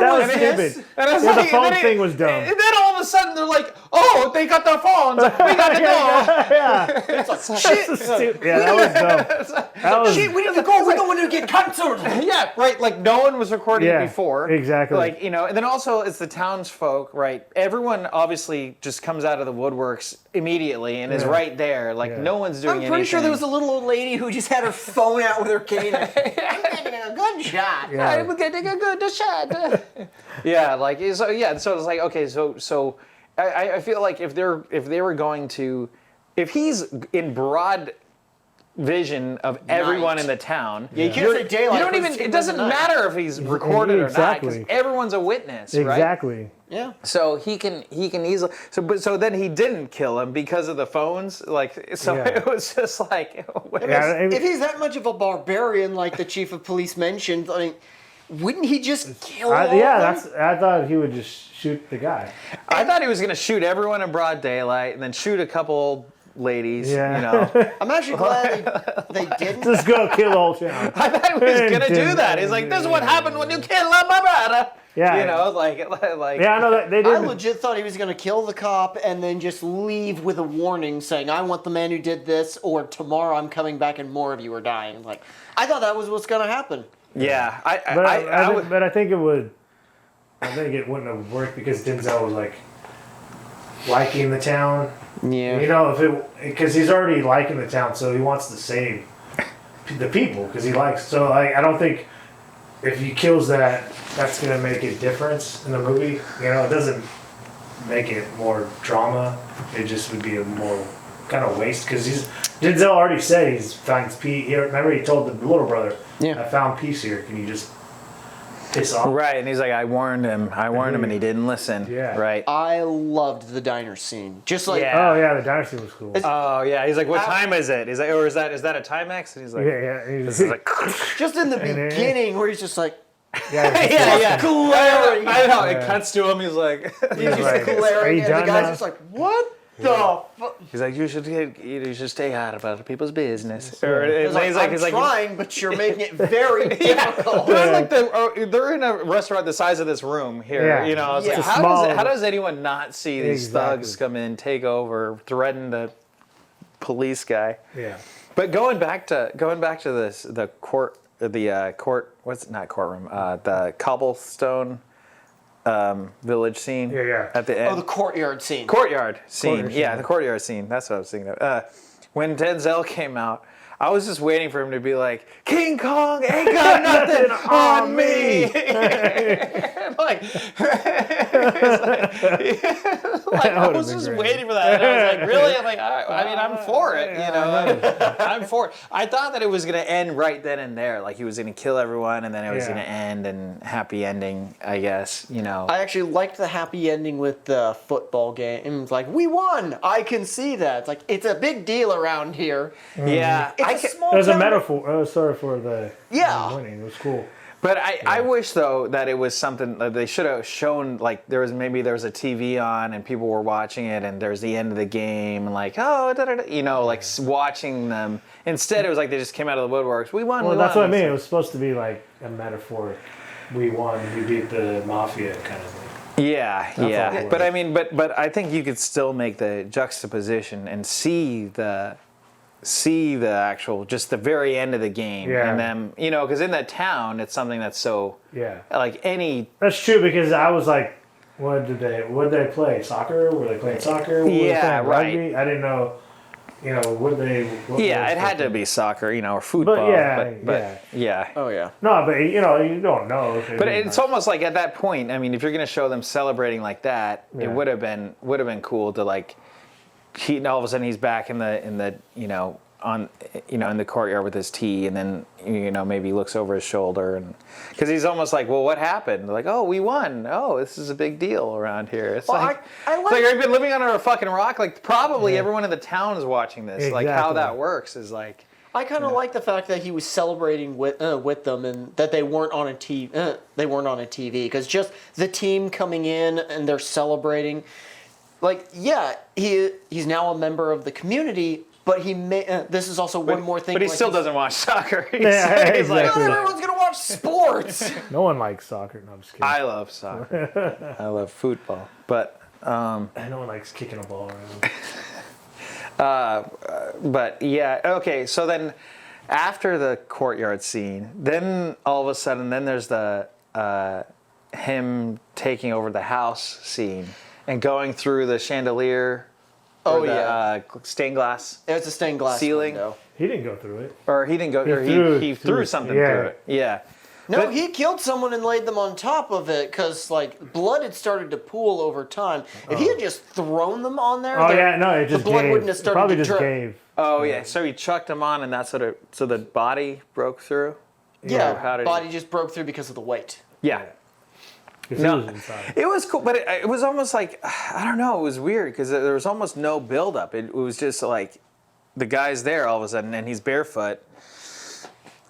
And it's Yeah, like, the phone thing was dumb. And then all of a sudden they're like, "Oh, they got their phones. We got to go." Yeah, shit. Yeah, that was dumb. That was, Shit, we need to go. We don't want to get cancelled. Yeah, right. Like no one was recording it before. Exactly. Like, you know, and then also it's the townsfolk, right? Everyone obviously just comes out of the woodworks immediately and is right there. Like no one's doing anything. I'm pretty sure there was a little old lady who just had her phone out with her cane. I'm getting a good shot. Yeah. I'm getting a good shot. Yeah, like so. Yeah, so it's like okay, so I feel like if they were going to, if he's in broad vision of everyone in the town. Yeah, you can't say daylight. You don't even. It doesn't matter if he's recorded or not because everyone's a witness, right? Exactly. Yeah. So he can easily. So then he didn't kill him because of the phones. Like so, it was just like. If he's that much of a barbarian, like the chief of police mentioned, I mean, wouldn't he just kill? I thought he would just shoot the guy. I thought he was going to shoot everyone in broad daylight and then shoot a couple ladies. Yeah. You know. I'm actually glad they didn't. Just go kill the whole town. I thought he was going to do that. He's like, this is what happened when you kill my brother. Yeah. You know, like. Yeah, I know that they did. I legit thought he was going to kill the cop and then just leave with a warning saying, I want the man who did this, or tomorrow I'm coming back and more of you are dying. Like, I thought that was what's going to happen. Yeah. But I think it would. I think it wouldn't have worked because Denzel was like liking the town. Yeah. You know, because he's already liking the town, so he wants to save the people because he likes. So I don't think if he kills that's gonna make a difference in the movie. You know, it doesn't make it more drama. It just would be a more kind of waste because Denzel already said he finds peace. Remember, he told the little brother, "I found peace here. Can you just piss off?" Right, and he's like, I warned him, and he didn't listen. Yeah. Right. I loved the diner scene. Just like Oh yeah, the diner scene was cool. Oh yeah, he's like, what time is it? He's like, or is that a Timex? And he's like, This is like, just in the beginning where he's just like glaring. I know. It cuts to him. He's like, he's just glaring, and the guy's just like, what the fuck? He's like, you should stay out of other people's business. He's like, I'm trying, but you're making it very difficult. They're in a restaurant the size of this room here. Yeah. You know, it's like, how does anyone not see these thugs come in, take over, threaten the police guy? Yeah. But going back to this, the court, what's not courtroom, the cobblestone village scene. Yeah. At the end. Oh, the courtyard scene. Courtyard scene. The courtyard scene. That's what I was thinking of. When Denzel came out, I was just waiting for him to be like, King Kong ain't got nothing on me. I was just waiting for that. And I was like, really? I'm like, I mean, I'm for it. You know, I'm for it. I thought that it was going to end right then and there. Like he was going to kill everyone and then it was going to end and happy ending, I guess, you know. I actually liked the happy ending with the football game. It was like, we won. I can see that. It's like, it's a big deal around here. Yeah. It's a small There's a town. metaphor. Sorry for the winning. It was cool. But I wish though that it was something that they should have shown. Like there was a TV on and people were watching it, and there's the end of the game, and like like watching them. Instead, it was like they just came out of the woodworks. We won. Well, that's what I mean. It was supposed to be like a metaphor. We won. We beat the mafia kind of thing. Yeah. But I mean, but I think you could still make the juxtaposition and see the actual, just the very end of the game. And then, because in that town, it's something that's so, like any... That's true, because I was like, what did they play? Soccer? Were they playing soccer? Right. Rugby? I didn't know, it had to be soccer, or football. But Oh, yeah. No, but, you don't know. But it's almost like at that point, I mean, if you're going to show them celebrating like that, it would have been cool to, like, all of a sudden he's back in the on, in the courtyard with his tea, and then maybe looks over his shoulder, and because he's almost like, well, what happened? Like, oh, we won. Oh, this is a big deal around here. It's like I've been living under a fucking rock. Like probably everyone in the town is watching this. Exactly. Like how that works is like. I kind of like the fact that he was celebrating with them, and that they weren't on a TV. They weren't on a TV, because just the team coming in and they're celebrating. Like, yeah, he's now a member of the community, but this is also one more thing. But he still doesn't watch soccer. He's exactly. like, not everyone's gonna watch sports. No one likes soccer. No, I'm just kidding. I love soccer. I love football, but no one likes kicking a ball around. But yeah, okay. So then, after the courtyard scene, then all of a sudden, then there's the him taking over the house scene and going through the chandelier. Oh, the stained glass. It's a stained glass ceiling. window. He didn't go through it. Or he didn't go. He threw something through it. Yeah. No, But- he killed someone and laid them on top of it because, like, blood had started to pool over time. If he had just thrown them on there, it just the blood gave. wouldn't have It started probably to just drip. gave. Oh yeah. So he chucked them on, and that's so the body broke through. Yeah, How did body just broke through because of the weight. Yeah. Because No, he was inside. it was cool, but it was almost like, I don't know, it was weird because there was almost no build-up. It was just like the guy's there all of a sudden, and he's barefoot,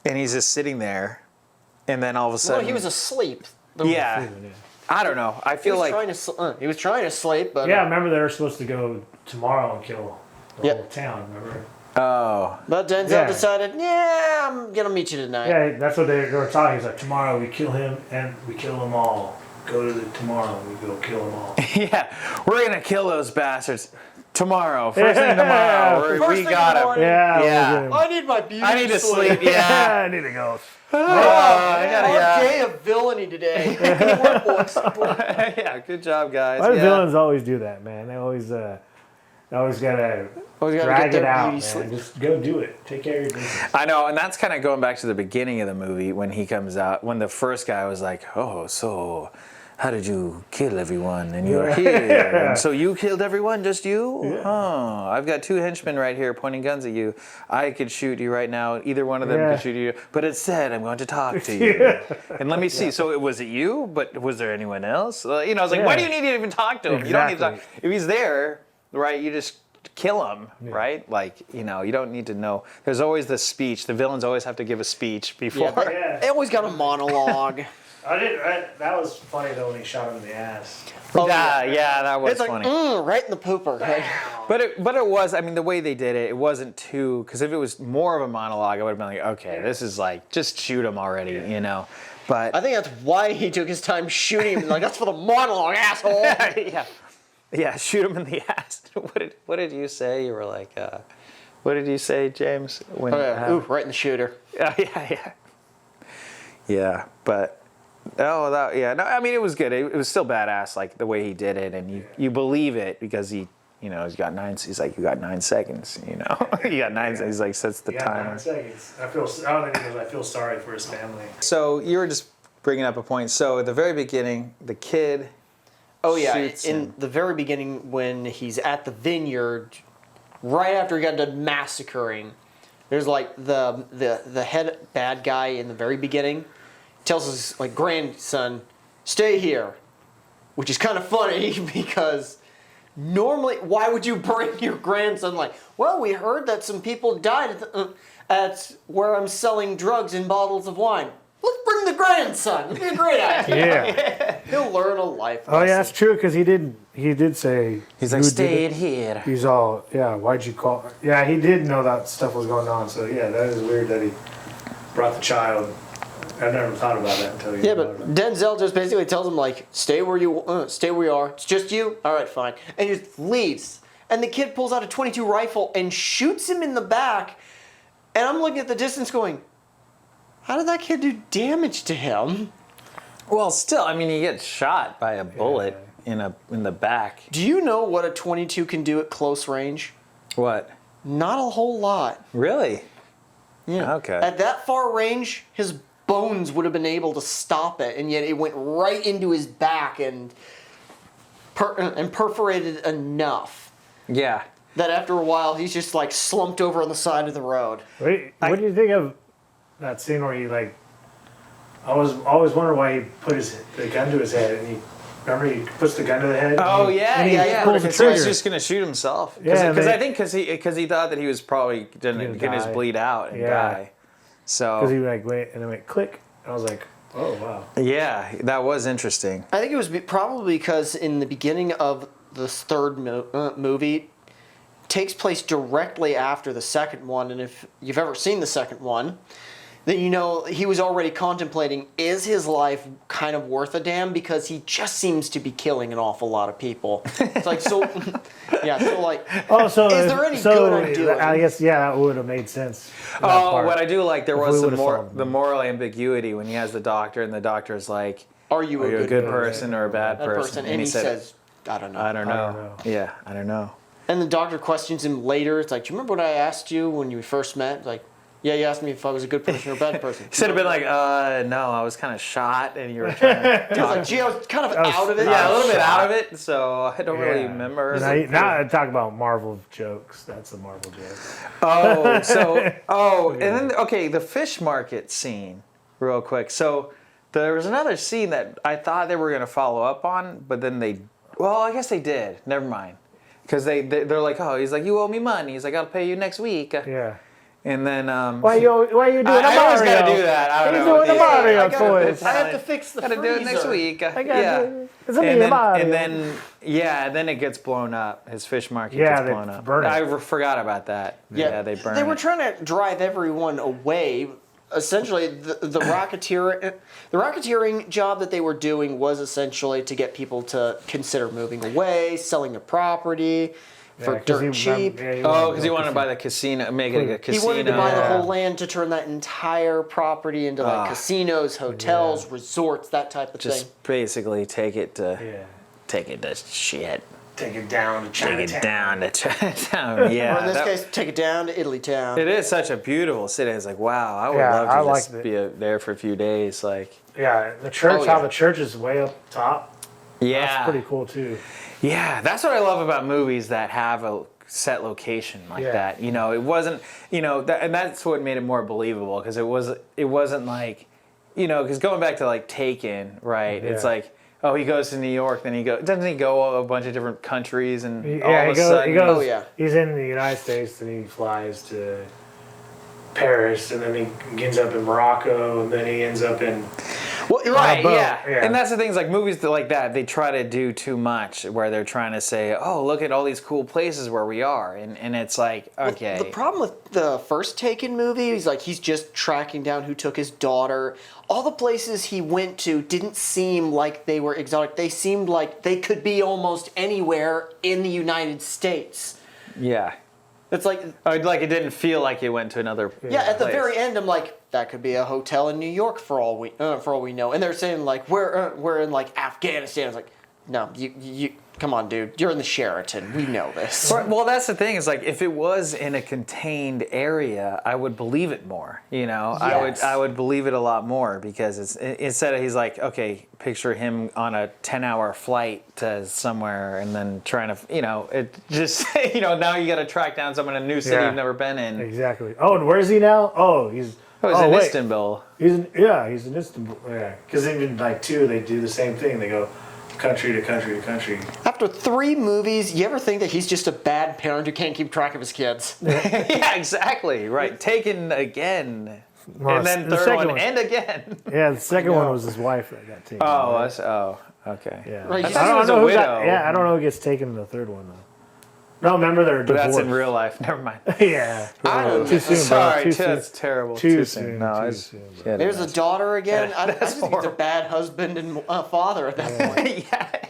and he's just sitting there, and then all of a sudden... Well, he was asleep. Yeah. I don't know. I feel like... He was trying to sleep, but... Yeah, remember they were supposed to go tomorrow and kill the whole town, remember? Oh. But Denzel decided, I'm going to meet you tonight. Yeah, that's what they were talking. He's like, tomorrow we kill him and we kill them all. Go to tomorrow and we go kill them all. Yeah, we're going to kill those bastards tomorrow. First thing tomorrow. We got him. Yeah. I need my beauty I need to sleep. Yeah. I need to go. Our day of villainy today. Good work, boys. Yeah, good job, guys. Why do Yeah. villains always do that, man? They always gotta drag it out, man. sleep. Just go do it. Take care of your business. I know, and that's kind of going back to the beginning of the movie when he comes out, when the first guy was like, oh, so how did you kill everyone? And you're here. And so you killed everyone, just you? Yeah. Oh, I've got two henchmen right here pointing guns at you. I could shoot you right now. Either one of them could shoot you. But instead, I'm going to talk to you. And let me see. So was it you? But was there anyone else? I was like, why do you need to even talk to him? You don't need to talk. If he's there, right, you just kill him, right? Like, you don't need to know. There's always the speech. The villains always have to give a speech before. They always got a monologue. That was funny though when he shot him in the ass. Yeah, that was It's like, funny. right in the pooper. But it was, I mean, the way they did it, it wasn't too, because if it was more of a monologue, I would have been like, okay, this is like, just shoot him already, But I think that's why he took his time shooting him. Like, that's for the monologue, asshole. yeah, shoot him in the ass. What did you say? You were like, what did you say, James? When, right in the shooter. Yeah, but. Oh, no, I mean, it was good. It was still badass, like the way he did it, and you believe it because he's got 9. He's like, you got 9 seconds, you got 9 seconds. He's like, sets the timer. 9 seconds. I don't think I feel sorry for his family. So you were just bringing up a point. So at the very beginning, the kid. Oh yeah, shoots in him. the very beginning when he's at the vineyard, right after he got done massacring, there's like the head bad guy in the very beginning. Tells his grandson, stay here, which is kind of funny because normally, why would you bring your grandson? Well, we heard that some people died at where I'm selling drugs in bottles of wine. Let's bring the grandson. It'd be a great idea. Yeah. He'll learn a life lesson. Oh yeah, that's true because he did say He's like, stay here. He's all, why'd you call? Yeah, he did know that stuff was going on. So yeah, that is weird that he brought the child. I never thought about that until you. Yeah, but Denzel just basically tells him stay where you are. It's just you. All right, fine, and he just leaves. And the kid pulls out a .22 rifle and shoots him in the back. And I'm looking at the distance, going, how did that kid do damage to him? Well, still, I mean, he gets shot by a bullet in the back. Do you know what a .22 can do at close range? What? Not a whole lot. Really? Yeah. Okay. At that far range, his bones would have been able to stop it, and yet it went right into his back and perforated enough. Yeah. that after a while he's just like slumped over on the side of the road. Wait, what do you think of that scene where he like? I always wondered why he put the gun to his head, and he puts the gun to the head. Oh and yeah, he yeah. pulls the Because he was trigger. just gonna shoot himself. Yeah, because I think because he thought that he was probably gonna just die. bleed out and Yeah. die. So Because he like wait and then went click. And I was like, oh wow. yeah, that was interesting. I think it was probably because in the beginning of this third movie takes place directly after the second one, and if you've ever seen the second one, then you know he was already contemplating, is his life kind of worth a damn, because he just seems to be killing an awful lot of people. It's like, so yeah, so like, is there any good I'm doing? I guess that would have made sense. Oh, what I do like, there was we the moral ambiguity when he has the doctor, and the doctor's like, are you a good person or a bad person? And he says, I don't know. I don't know. Yeah, I don't know. And the doctor questions him later. It's like, do you remember what I asked you when you first met? It's like, yeah, you asked me if I was a good person or a bad person. He should have been like, no, I was kind of shot, and you were trying to He was like, gee, I was kind of out of it. Yeah, a little bit out of it, so I don't really remember. Now I talk about Marvel jokes. That's a Marvel joke. And then, the fish market scene, real quick. So there was another scene that I thought they were going to follow up on, but then I guess they did. Never mind. Because they're like, he's like, you owe me money. He's like, I'll pay you next week. Yeah. And then why you doing a Mario? I always gotta do that. I don't know. He's doing a Mario toys. I have to fix the Gotta freezer. do it next week. I got it. It's a and Mario. then it gets blown up. His fish market Yeah, gets blown up. burn it. I forgot about that. Yeah, they burned They were it. trying to drive everyone away. Essentially, the racketeering job that they were doing was essentially to get people to consider moving away, selling their property for dirt cheap. Because he wanted to buy the casino, make it a casino. He wanted to buy the whole land to turn that entire property into like casinos, hotels, resorts, that type of thing. Just basically take it to shit. Take it down to Chinatown. Take it down to Chinatown. Yeah. Or in this case, take it down to Italy Town. It is such a beautiful city. It's like, wow, I would love to just be there for a few days. Like, yeah, the church, how the church is way up top. Yeah. That's pretty cool too. Yeah, that's what I love about movies that have a set location like that. You know, it wasn't, and that's what made it more believable, because it wasn't like, because going back to like Taken, right? Yeah. It's like, he goes to New York, then doesn't he go a bunch of different countries, and all of a sudden, he's in the United States, and he flies to Paris, and then he ends up in Morocco, and then he ends up in. Well, right, yeah. And that's the thing, is like movies like that, they try to do too much, where they're trying to say, look at all these cool places where we are, and it's like, okay. The problem with the first Taken movie is like he's just tracking down who took his daughter. All the places he went to didn't seem like they were exotic. They seemed like they could be almost anywhere in the United States. Yeah. It's like it didn't feel like it went to another. Yeah, at the very end, I'm like, that could be a hotel in New York for all we know. And they're saying like we're in like Afghanistan. It's like, no, you come on, dude, you're in the Sheraton. We know this. Well, that's the thing. Is like, if it was in a contained area, I would believe it more. Yes. I would believe it a lot more, because it's instead of, he's like, okay, picture him on a 10-hour flight to somewhere, and then trying to, it just, now you got to track down someone in a new city you've never been in. Exactly. Oh, and where is he now? He's in Istanbul. He's in Istanbul. Yeah, because even like 2, they do the same thing. They go country to country to country. After 3 movies, you ever think that he's just a bad parent who can't keep track of his kids? Yeah, exactly. Right. Taken again. Well, and then third one, and again. Yeah, the second one was his wife that got taken. Okay. Yeah. Right, I don't know I don't know who gets taken in the third one though. No, remember they're divorced. But that's in real life. Never mind. Yeah. Too soon, Sorry, bro. That's terrible. Too soon. No, too soon. There's a daughter again. I just think he's a bad husband and father at that point. Yeah.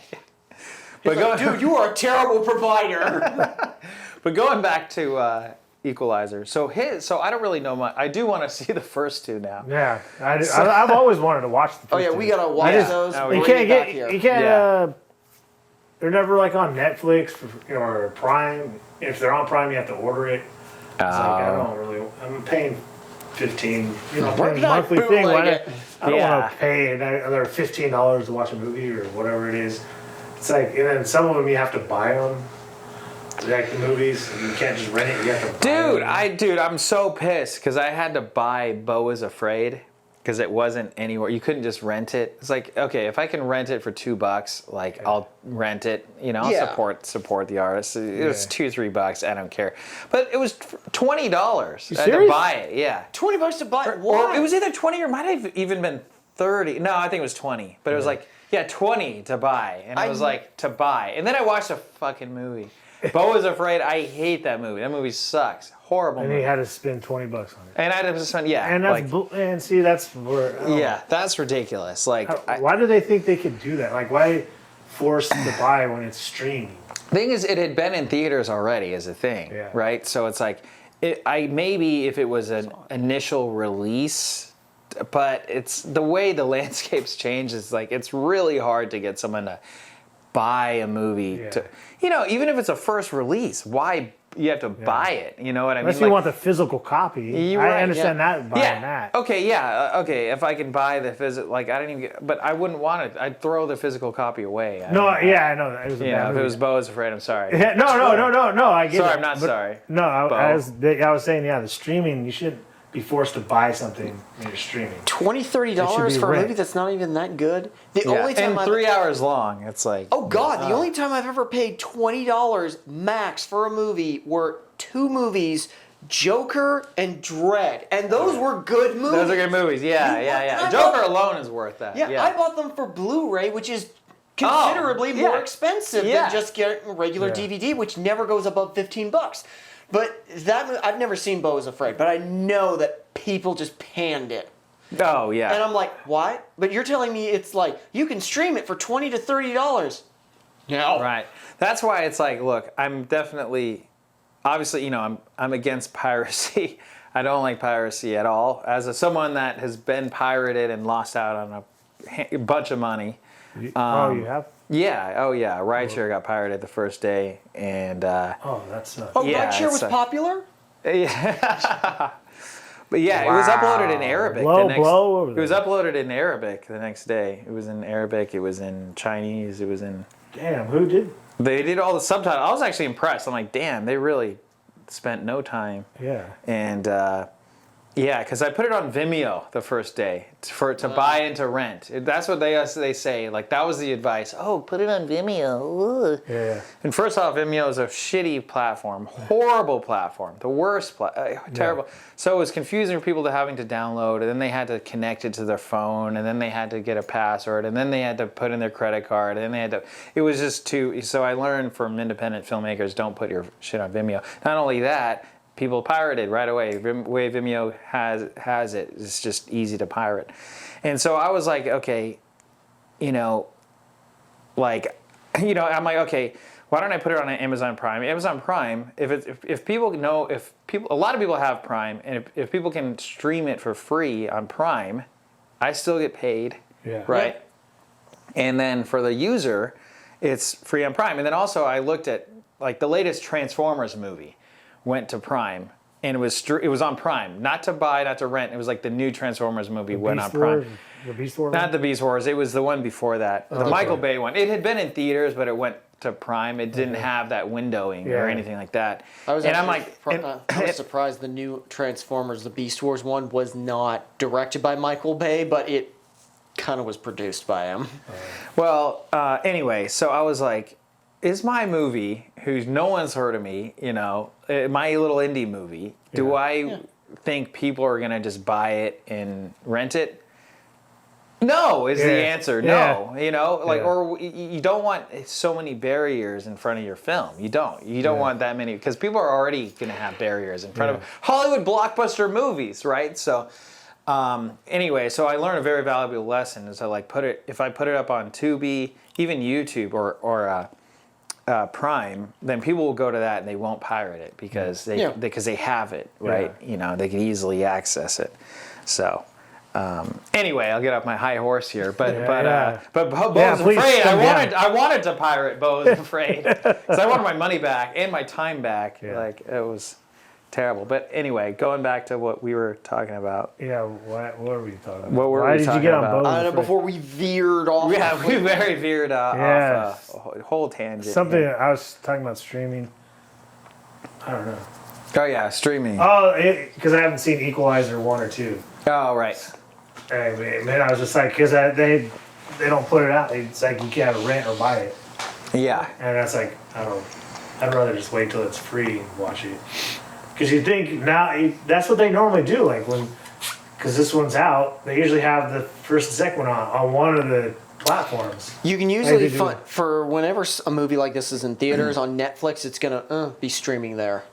But dude, you are a terrible provider. But going back to Equalizer, so I don't really know much. I do want to see the first 2 now. Yeah, I've always wanted to watch the first 2. We gotta watch those. You can't. They're never like on Netflix or Prime. If they're on Prime, you have to order it. It's like, I'm paying $15. Paying a monthly thing. I don't want to pay another $15 to watch a movie or whatever it is. It's like, and then some of them you have to buy them. Like the movies, you can't just rent it. You have to buy it. Dude, I'm so pissed because I had to buy Beau is Afraid because it wasn't anywhere. You couldn't just rent it. It's like, okay, if I can rent it for $2, like I'll rent it. You know, I'll support the artist. It was $2-3. I don't care. But it was $20. I had to buy it. Yeah, $20 to buy it. Or it was either 20 or it might have even been 30. No, I think it was 20. But it was like, 20 to buy, and I was like to buy. And then I watched a fucking movie. Beau is Afraid. I hate that movie. That movie sucks. Horrible. And movie. he had to spend $20 on it. And I had to spend And see, that's where. That's ridiculous. Like, why do they think they could do that? Like, why force to buy when it's streaming? Thing is, it had been in theaters already as a thing, right? So it's like, maybe if it was an initial release. But it's the way the landscapes change is like it's really hard to get someone to buy a movie to, even if it's a first release, why you have to buy it? You know what I mean? Unless you want the physical copy. I understand that buying that. Okay, if I can buy the physical, like I don't even get, but I wouldn't want it. I'd throw the physical copy away. I know. It was a bad if movie. it was Beau is Afraid, I'm sorry. Yeah, no, I get it. Sorry, I'm not sorry. No, I was saying, the streaming, you shouldn't be forced to buy something when you're streaming. $20-$30 for a movie that's not even that good. The only time and 3 hours long. It's like, oh god, the only time I've ever paid $20 max for a movie were 2 movies, Joker and Dread, and those were good movies. Those are good movies. Yeah. Joker alone is worth that. Yeah, I bought them for Blu-ray, which is considerably more expensive than just getting regular DVD, which never goes above $15. But I've never seen Beau is Afraid, but I know that people just panned it. Oh, yeah. And I'm like, why? But you're telling me it's like, you can stream it for $20 to $30. No. Right. That's why it's like, look, I'm definitely, obviously, I'm against piracy. I don't like piracy at all. As someone that has been pirated and lost out on a bunch of money. You have? Yeah. Oh, yeah. Rideshare got pirated the first day, and that sucks. Rideshare was popular? Yeah. But yeah, it was uploaded in Arabic. It was uploaded in Arabic the next day. It was in Arabic. It was in Chinese. It was in. Damn, who did? They did all the subtitles. I was actually impressed. I'm like, damn, they really spent no time. Yeah. And because I put it on Vimeo the first day to buy and to rent. That's what they say. Like, that was the advice. Oh, put it on Vimeo. Ugh. Yeah. And first off, Vimeo is a shitty platform, horrible platform, the worst, terrible. Yeah. So it was confusing for people to having to download, and then they had to connect it to their phone, and then they had to get a password, and then they had to put in their credit card, and then they had to. It was just too. So I learned from independent filmmakers, don't put your shit on Vimeo. Not only that. People pirated right away. The way Vimeo has it, it's just easy to pirate. And so I was like, okay, I'm like, okay, why don't I put it on Amazon Prime? Amazon Prime, if people know, a lot of people have Prime, and if people can stream it for free on Prime, I still get paid, right? Yeah. And then for the user, it's free on Prime. And then also I looked at like the latest Transformers movie. Went to Prime, and it was on Prime, not to buy, not to rent. It was like the new Transformers movie went on Prime. The Beast Wars? Not the Beast Wars. It was the one before that, the Michael Bay one. It had been in theaters, but it went to Prime. It didn't have that windowing or anything like that. I was surprised the new Transformers, the Beast Wars one, was not directed by Michael Bay, but it kind of was produced by him. Well, anyway, so I was like, is my movie, who's no one's heard of me, my little indie movie, do I think people are going to just buy it and rent it? No, is the answer. No, or you don't want so many barriers in front of your film. You don't want that many, because people are already going to have barriers in front of Hollywood blockbuster movies, right? So anyway, so I learned a very valuable lesson. Is if I put it up on Tubi, even YouTube or Prime, then people will go to that and they won't pirate it because they have it, right? They can easily access it. So anyway, I'll get off my high horse here, but Beau's Afraid. I wanted to pirate Beau's Afraid because I wanted my money back and my time back. Yeah. Like, it was terrible. But anyway, going back to what we were talking about. Yeah, what were we talking about? Why did you get on Beau's Afraid? I don't know, before we veered off. Yeah, we very veered off a whole tangent. Something I was talking about streaming. I don't know. Oh yeah, streaming. Oh, because I haven't seen Equalizer 1 or 2. Oh right. Hey, man, I was just like, because they don't put it out. It's like you can't rent or buy it. Yeah. And that's like, I'd rather just wait till it's free and watch it. Because you think now, that's what they normally do. Like because this one's out, they usually have the first and second one on one of the platforms. You can usually find, for whenever a movie like this is in theaters on Netflix, it's going to be streaming there.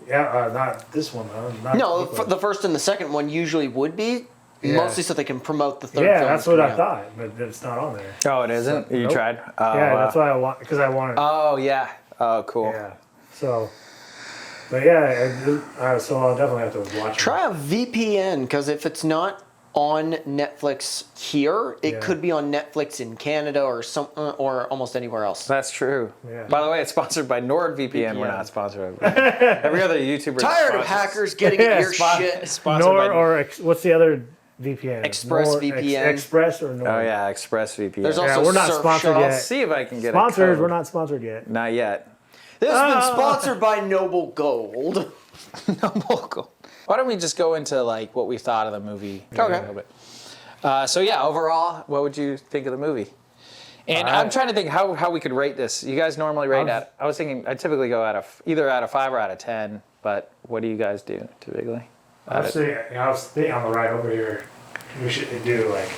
Yeah, not this one though. No, the first and the second one usually would be. Yeah. Mostly so they can promote the third film. Yeah, that's what I thought, but it's not on there. Oh, it isn't? So, you nope. tried? Yeah, that's why I want, because I wanted. Oh, yeah. Oh, cool. Yeah. So, but yeah, so I'll definitely have to watch it. Try a VPN, because if it's not on Netflix here, it could be on Netflix in Canada or almost anywhere else. That's true. Yeah. By the way, it's sponsored by NordVPN. We're not sponsored. Every other YouTuber. Tired of hackers getting at your shit. Sponsored by What's the other VPN? ExpressVPN. Express or Nord? Oh yeah, ExpressVPN. There's also we're not Surfshark. sponsored I'll yet. see if I can get Sponsors, a code. we're not sponsored yet. Not yet. This has been sponsored by Noble Gold. Why don't we just go into like what we thought of the movie? Okay. A little bit. So yeah, overall, what would you think of the movie? And I'm trying to think how we could rate this. You guys normally rate I was thinking I typically go either out of 5 or out of 10. But what do you guys do typically? I was thinking on the ride over here, we should do like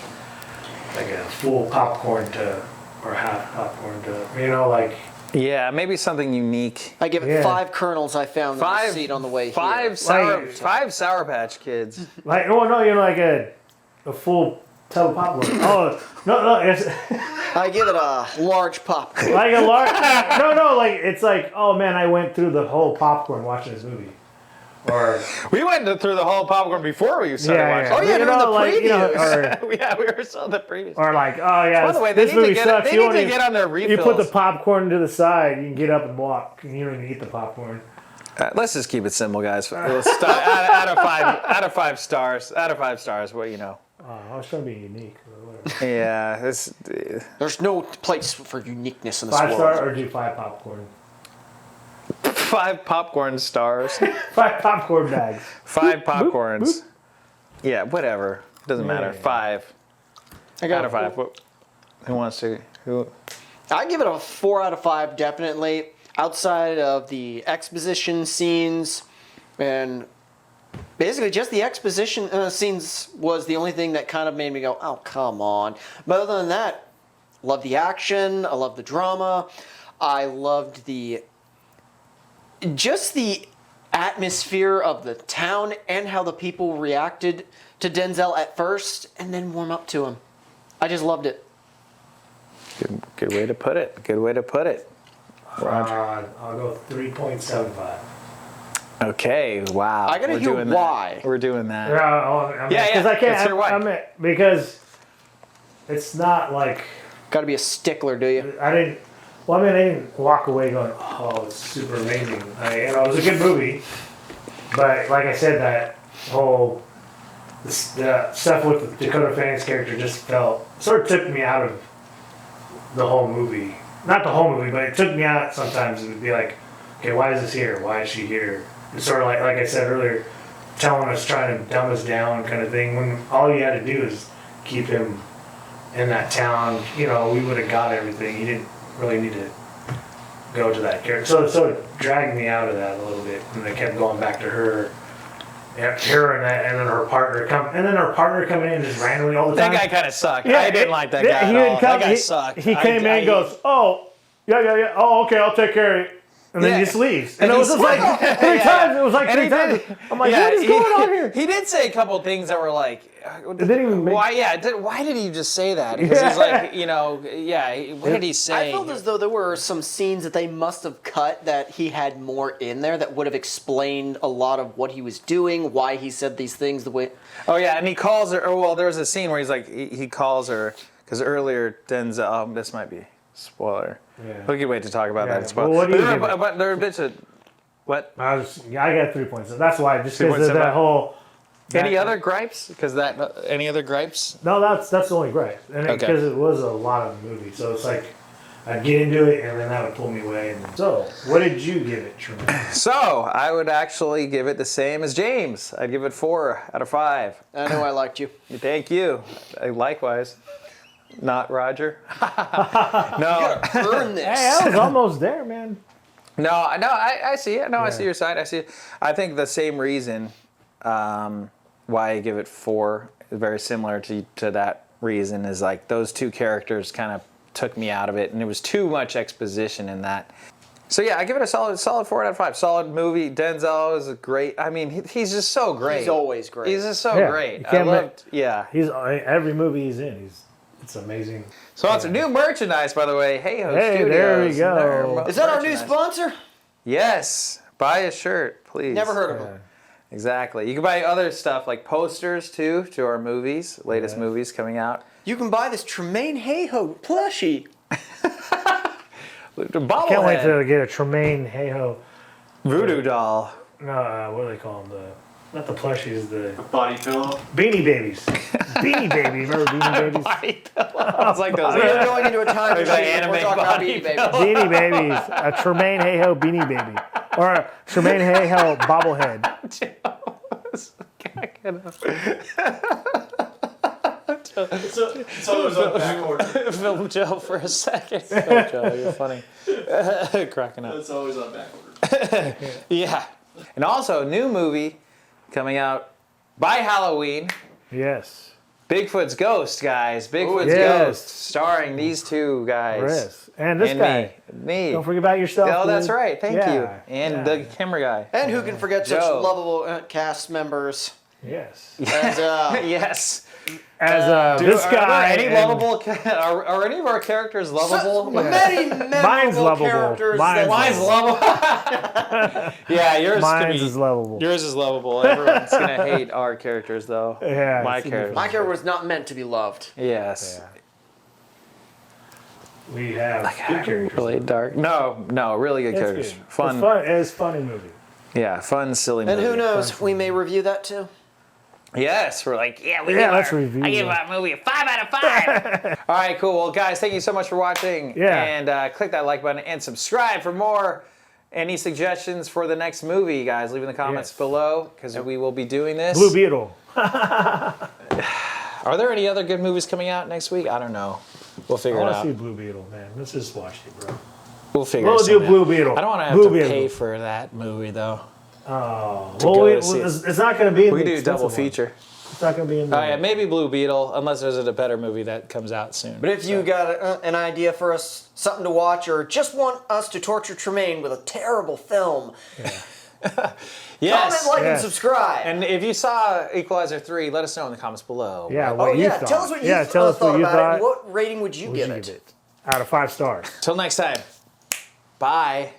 a full popcorn to or half popcorn to, like. Yeah, maybe something unique. I give it 5 kernels I found in the seat on the way here. Five Sour Patch Kids. Like, like a full tub of popcorn. Oh, no, it's I give it a large popcorn. like a large. No, like it's like, oh man, I went through the whole popcorn watching this movie. Or we went through the whole popcorn before we started watching. Oh yeah, during the previews. Yeah, we were still the previews. Or like, oh yeah, by the way, this movie sucks. They need to get on their refills. You put the popcorn to the side, you can get up and walk, and you don't even eat the popcorn. Let's just keep it simple, guys. Out of 5 stars. Out of 5 stars. What I was trying to be unique. Yeah, There's no place for uniqueness in this 5 world. star or do 5 popcorn? 5 popcorn stars. 5 popcorn bags. 5 popcorns. Boop, boop. Yeah, whatever. Doesn't matter. 5. Out of 5. Who wants to? Who? I give it a 4 out of 5, definitely. Outside of the exposition scenes, and basically just the exposition scenes was the only thing that kind of made me go, oh, come on. But other than that, love the action. I love the drama. I loved just the atmosphere of the town and how the people reacted to Denzel at first and then warm up to him. I just loved it. Good way to put it. Good way to put it. I'll go 3.75. Okay, wow. I gotta hear why. We're doing that. Yeah. Because I can't. Because it's not like. Gotta be a stickler, do you? I didn't walk away going, oh, it's super amazing. It was a good movie. But like I said, that whole the stuff with Dakota Fanning's character just sort of took me out of the whole movie. Not the whole movie, but it took me out sometimes. It would be like, okay, why is this here? Why is she here? It's sort of like I said earlier, telling us, trying to dumb us down kind of thing, when all you had to do is keep him in that town. We would have got everything. He didn't really need to go to that character. So it sort of dragged me out of that a little bit, and they kept going back to her. And then her partner coming in just randomly all the time. That guy kind of sucked. I didn't like that guy at all. That guy sucked. He came in and goes, oh, yeah. Oh, okay, I'll take care of it. And then he just leaves. And it was just like 3 times. It was like 3 times. I'm like, what is going on here? He did say a couple of things that were like, why did he just say that? Because he's like, what did he say? I felt as though there were some scenes that they must have cut that he had more in there that would have explained a lot of what he was doing, why he said these things the way. Oh yeah, and he calls her. Oh well, there was a scene where he's like, he calls her because earlier Denzel. This might be spoiler. Yeah. We can wait to talk about that. Spoiler. Well, but there are bits of what? I got 3 points. That's why, just because of that whole. Any other gripes? Any other gripes? No, that's the only gripe, and because it was a lot of the movie, so it's like I'd get into it, and then that would pull me away. So, what did you give it, Tremain? So I would actually give it the same as James. I'd give it 4 out of 5. I know I liked you. Thank you. Likewise. Not Roger. No. Earn this. Hey, I was almost there, man. No, I see it. No, I see your side. I see it. I think the same reason why I give it 4 is very similar to that reason is like those two characters kind of took me out of it, and there was too much exposition in that. So yeah, I give it a solid 4 out of 5. Solid movie. Denzel is great. I mean, he's just so great. He's always great. He's just so great. I loved. Yeah. He's every movie he's in. It's amazing. So it's new merchandise, by the way. Hayhoe Hey, Studios. there we go. Is that our new sponsor? Yes. Buy a shirt, please. Never heard of him. Exactly. You can buy other stuff like posters too to our movies, latest movies coming out. You can buy this Tremain Hayhoe plushie. Can't wait to get a Tremain Hayhoe voodoo doll. No, what do they call them? Not the plushies, the Body pillow. Beanie Babies. Beanie Babies. Remember Beanie Babies? It's like those. We're going into a time Like machine. anime We're talking about body Beanie Babies. Beanie Babies. A Tremain Hayhoe Beanie Baby. Or a Tremain Hayhoe bobblehead. So it was on back order. Film Joe for a second. Film Joe, you're funny. Cracking up. It's always on back order. Yeah. And also, new movie coming out by Halloween. Yes. Bigfoot's Ghost, guys. Bigfoot's Yes. Ghost, starring these two guys. Yes. And this guy. Me. Don't forget about yourself. Oh, that's dude. right. Thank you. And Yeah. the camera guy. And who can forget such Joe. lovable cast members Yes. as Yes. As this Are guy. there any lovable? Are any of our characters lovable? many Mine's memorable lovable. characters. Mine's Mine's lovable. Yeah, yours. Mine's is lovable. Yours is lovable. Everyone's gonna hate our characters, though. Yeah, My it's character. My character was not meant to be loved. Yes. Yeah. We have good characters. Really dark. No, really good It's characters. good. Fun. It's fun. It's a funny movie. Yeah, fun, silly And movie. who knows, we may review that too. Yes, we're like, let's review I give it. our movie a 5 out of 5. All right, cool. Well, guys, thank you so much for watching. Yeah. And click that like button and subscribe for more. Any suggestions for the next movie, guys? Leave in the comments below because we will be doing this. Blue Beetle. Are there any other good movies coming out next week? I don't know. We'll figure I it want to out. see Blue Beetle, man. Let's just watch it, bro. We'll figure We'll it do out. Blue Beetle. I don't want to have Blue to Beetle. pay for that movie, though. Oh, go well, to see it. it's not going to be in We the can do a expensive double one. feature. It's not going to be in the. Oh, yeah, maybe Blue Beetle, unless there's a better movie that comes out soon. But if you got an idea for us, something to watch, or just want us to torture Tremain with a terrible film, Yes. comment, like, and Yes. subscribe. And if you saw Equalizer 3, let us know in the comments below. Yeah, oh what you yeah, thought. tell us what you tell us thought what you about it. thought. And what rating would you Would give you it? Out of 5 stars. Till next time. Bye.